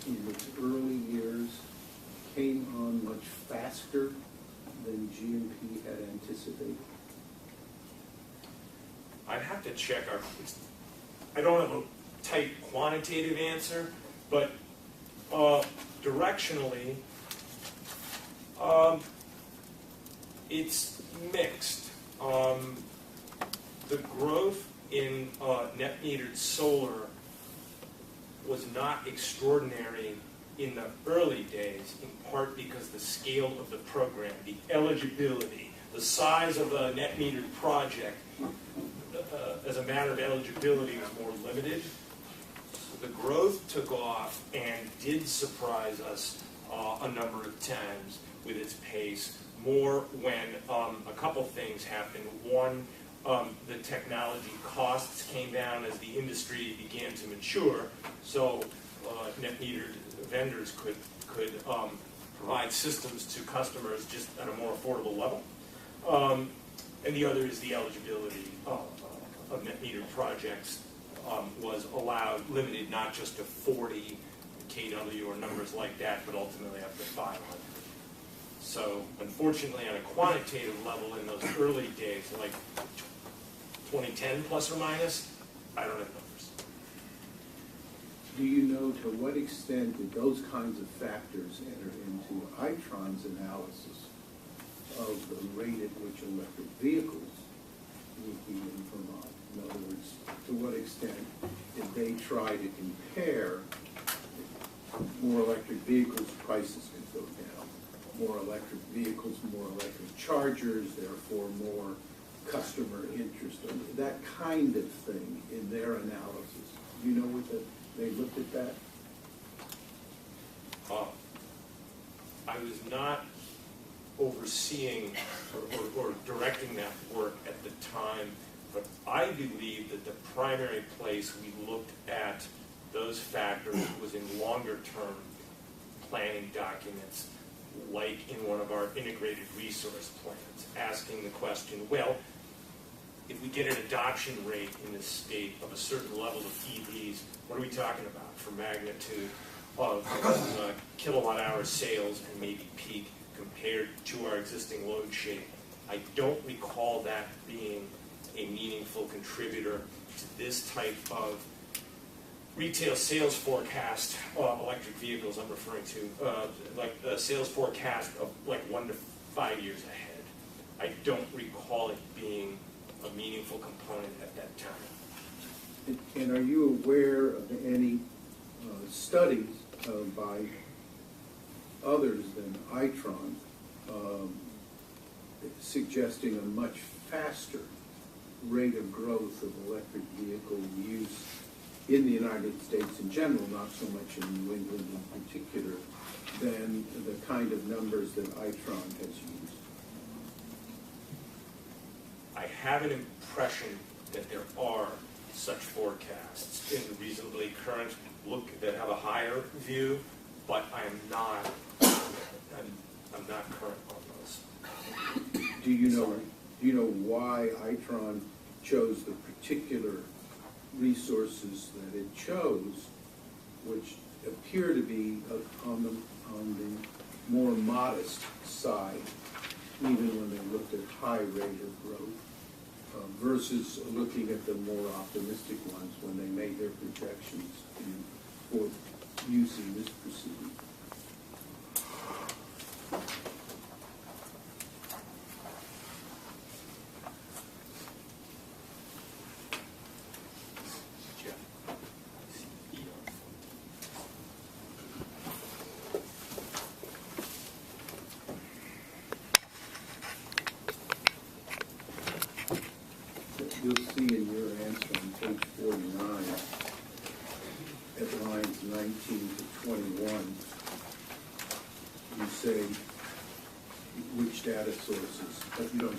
in its early years came on much faster than GMP had anticipated? I'd have to check I don't have a tight quantitative answer, but directionally, it's mixed. The growth in net metered solar was not extraordinary in the early days, in part because the scale of the program, the eligibility, the size of a net metered project, as a matter of eligibility, was more limited. The growth took off and did surprise us a number of times with its pace more when a couple things happened. One, the technology costs came down as the industry began to mature, so net metered vendors could provide systems to customers just at a more affordable level. And the other is the eligibility of net metered projects was allowed, limited not just to 40 kW or numbers like that, but ultimately up to 500. So unfortunately, on a quantitative level in those early days, like 2010 plus or minus, I don't have numbers. Do you know to what extent did those kinds of factors enter into Itron's analysis of the rate at which electric vehicles would be in Vermont? In other words, to what extent did they try to compare more electric vehicles, prices could go down, more electric vehicles, more electric chargers, therefore more customer interest, that kind of thing in their analysis? Do you know what they looked at that? I was not overseeing or directing that work at the time, but I believe that the primary place we looked at those factors was in longer-term planning documents, like in one of our integrated resource plans, asking the question, well, if we get an adoption rate in this state of a certain level of EVs, what are we talking about for magnitude of kilowatt hour sales and maybe peak compared to our existing load shape? I don't recall that being a meaningful contributor to this type of retail sales forecast, electric vehicles I'm referring to, like a sales forecast of like 1 to 5 years ahead. I don't recall it being a meaningful component at that time. And are you aware of any studies by others than Itron suggesting a much faster rate of growth of electric vehicle use in the United States in general, not so much in New England in particular, than the kind of numbers that Itron has used? I have an impression that there are such forecasts in the reasonably current look that have a higher view, but I'm not current on those. Do you know why Itron chose the particular resources that it chose, which appear to be on the more modest side, even when they looked at high rate of growth, versus looking at the more optimistic ones when they made their projections for using this procedure? You'll see in your answer on page 49, at lines 19 to 21, you say which data sources, but you don't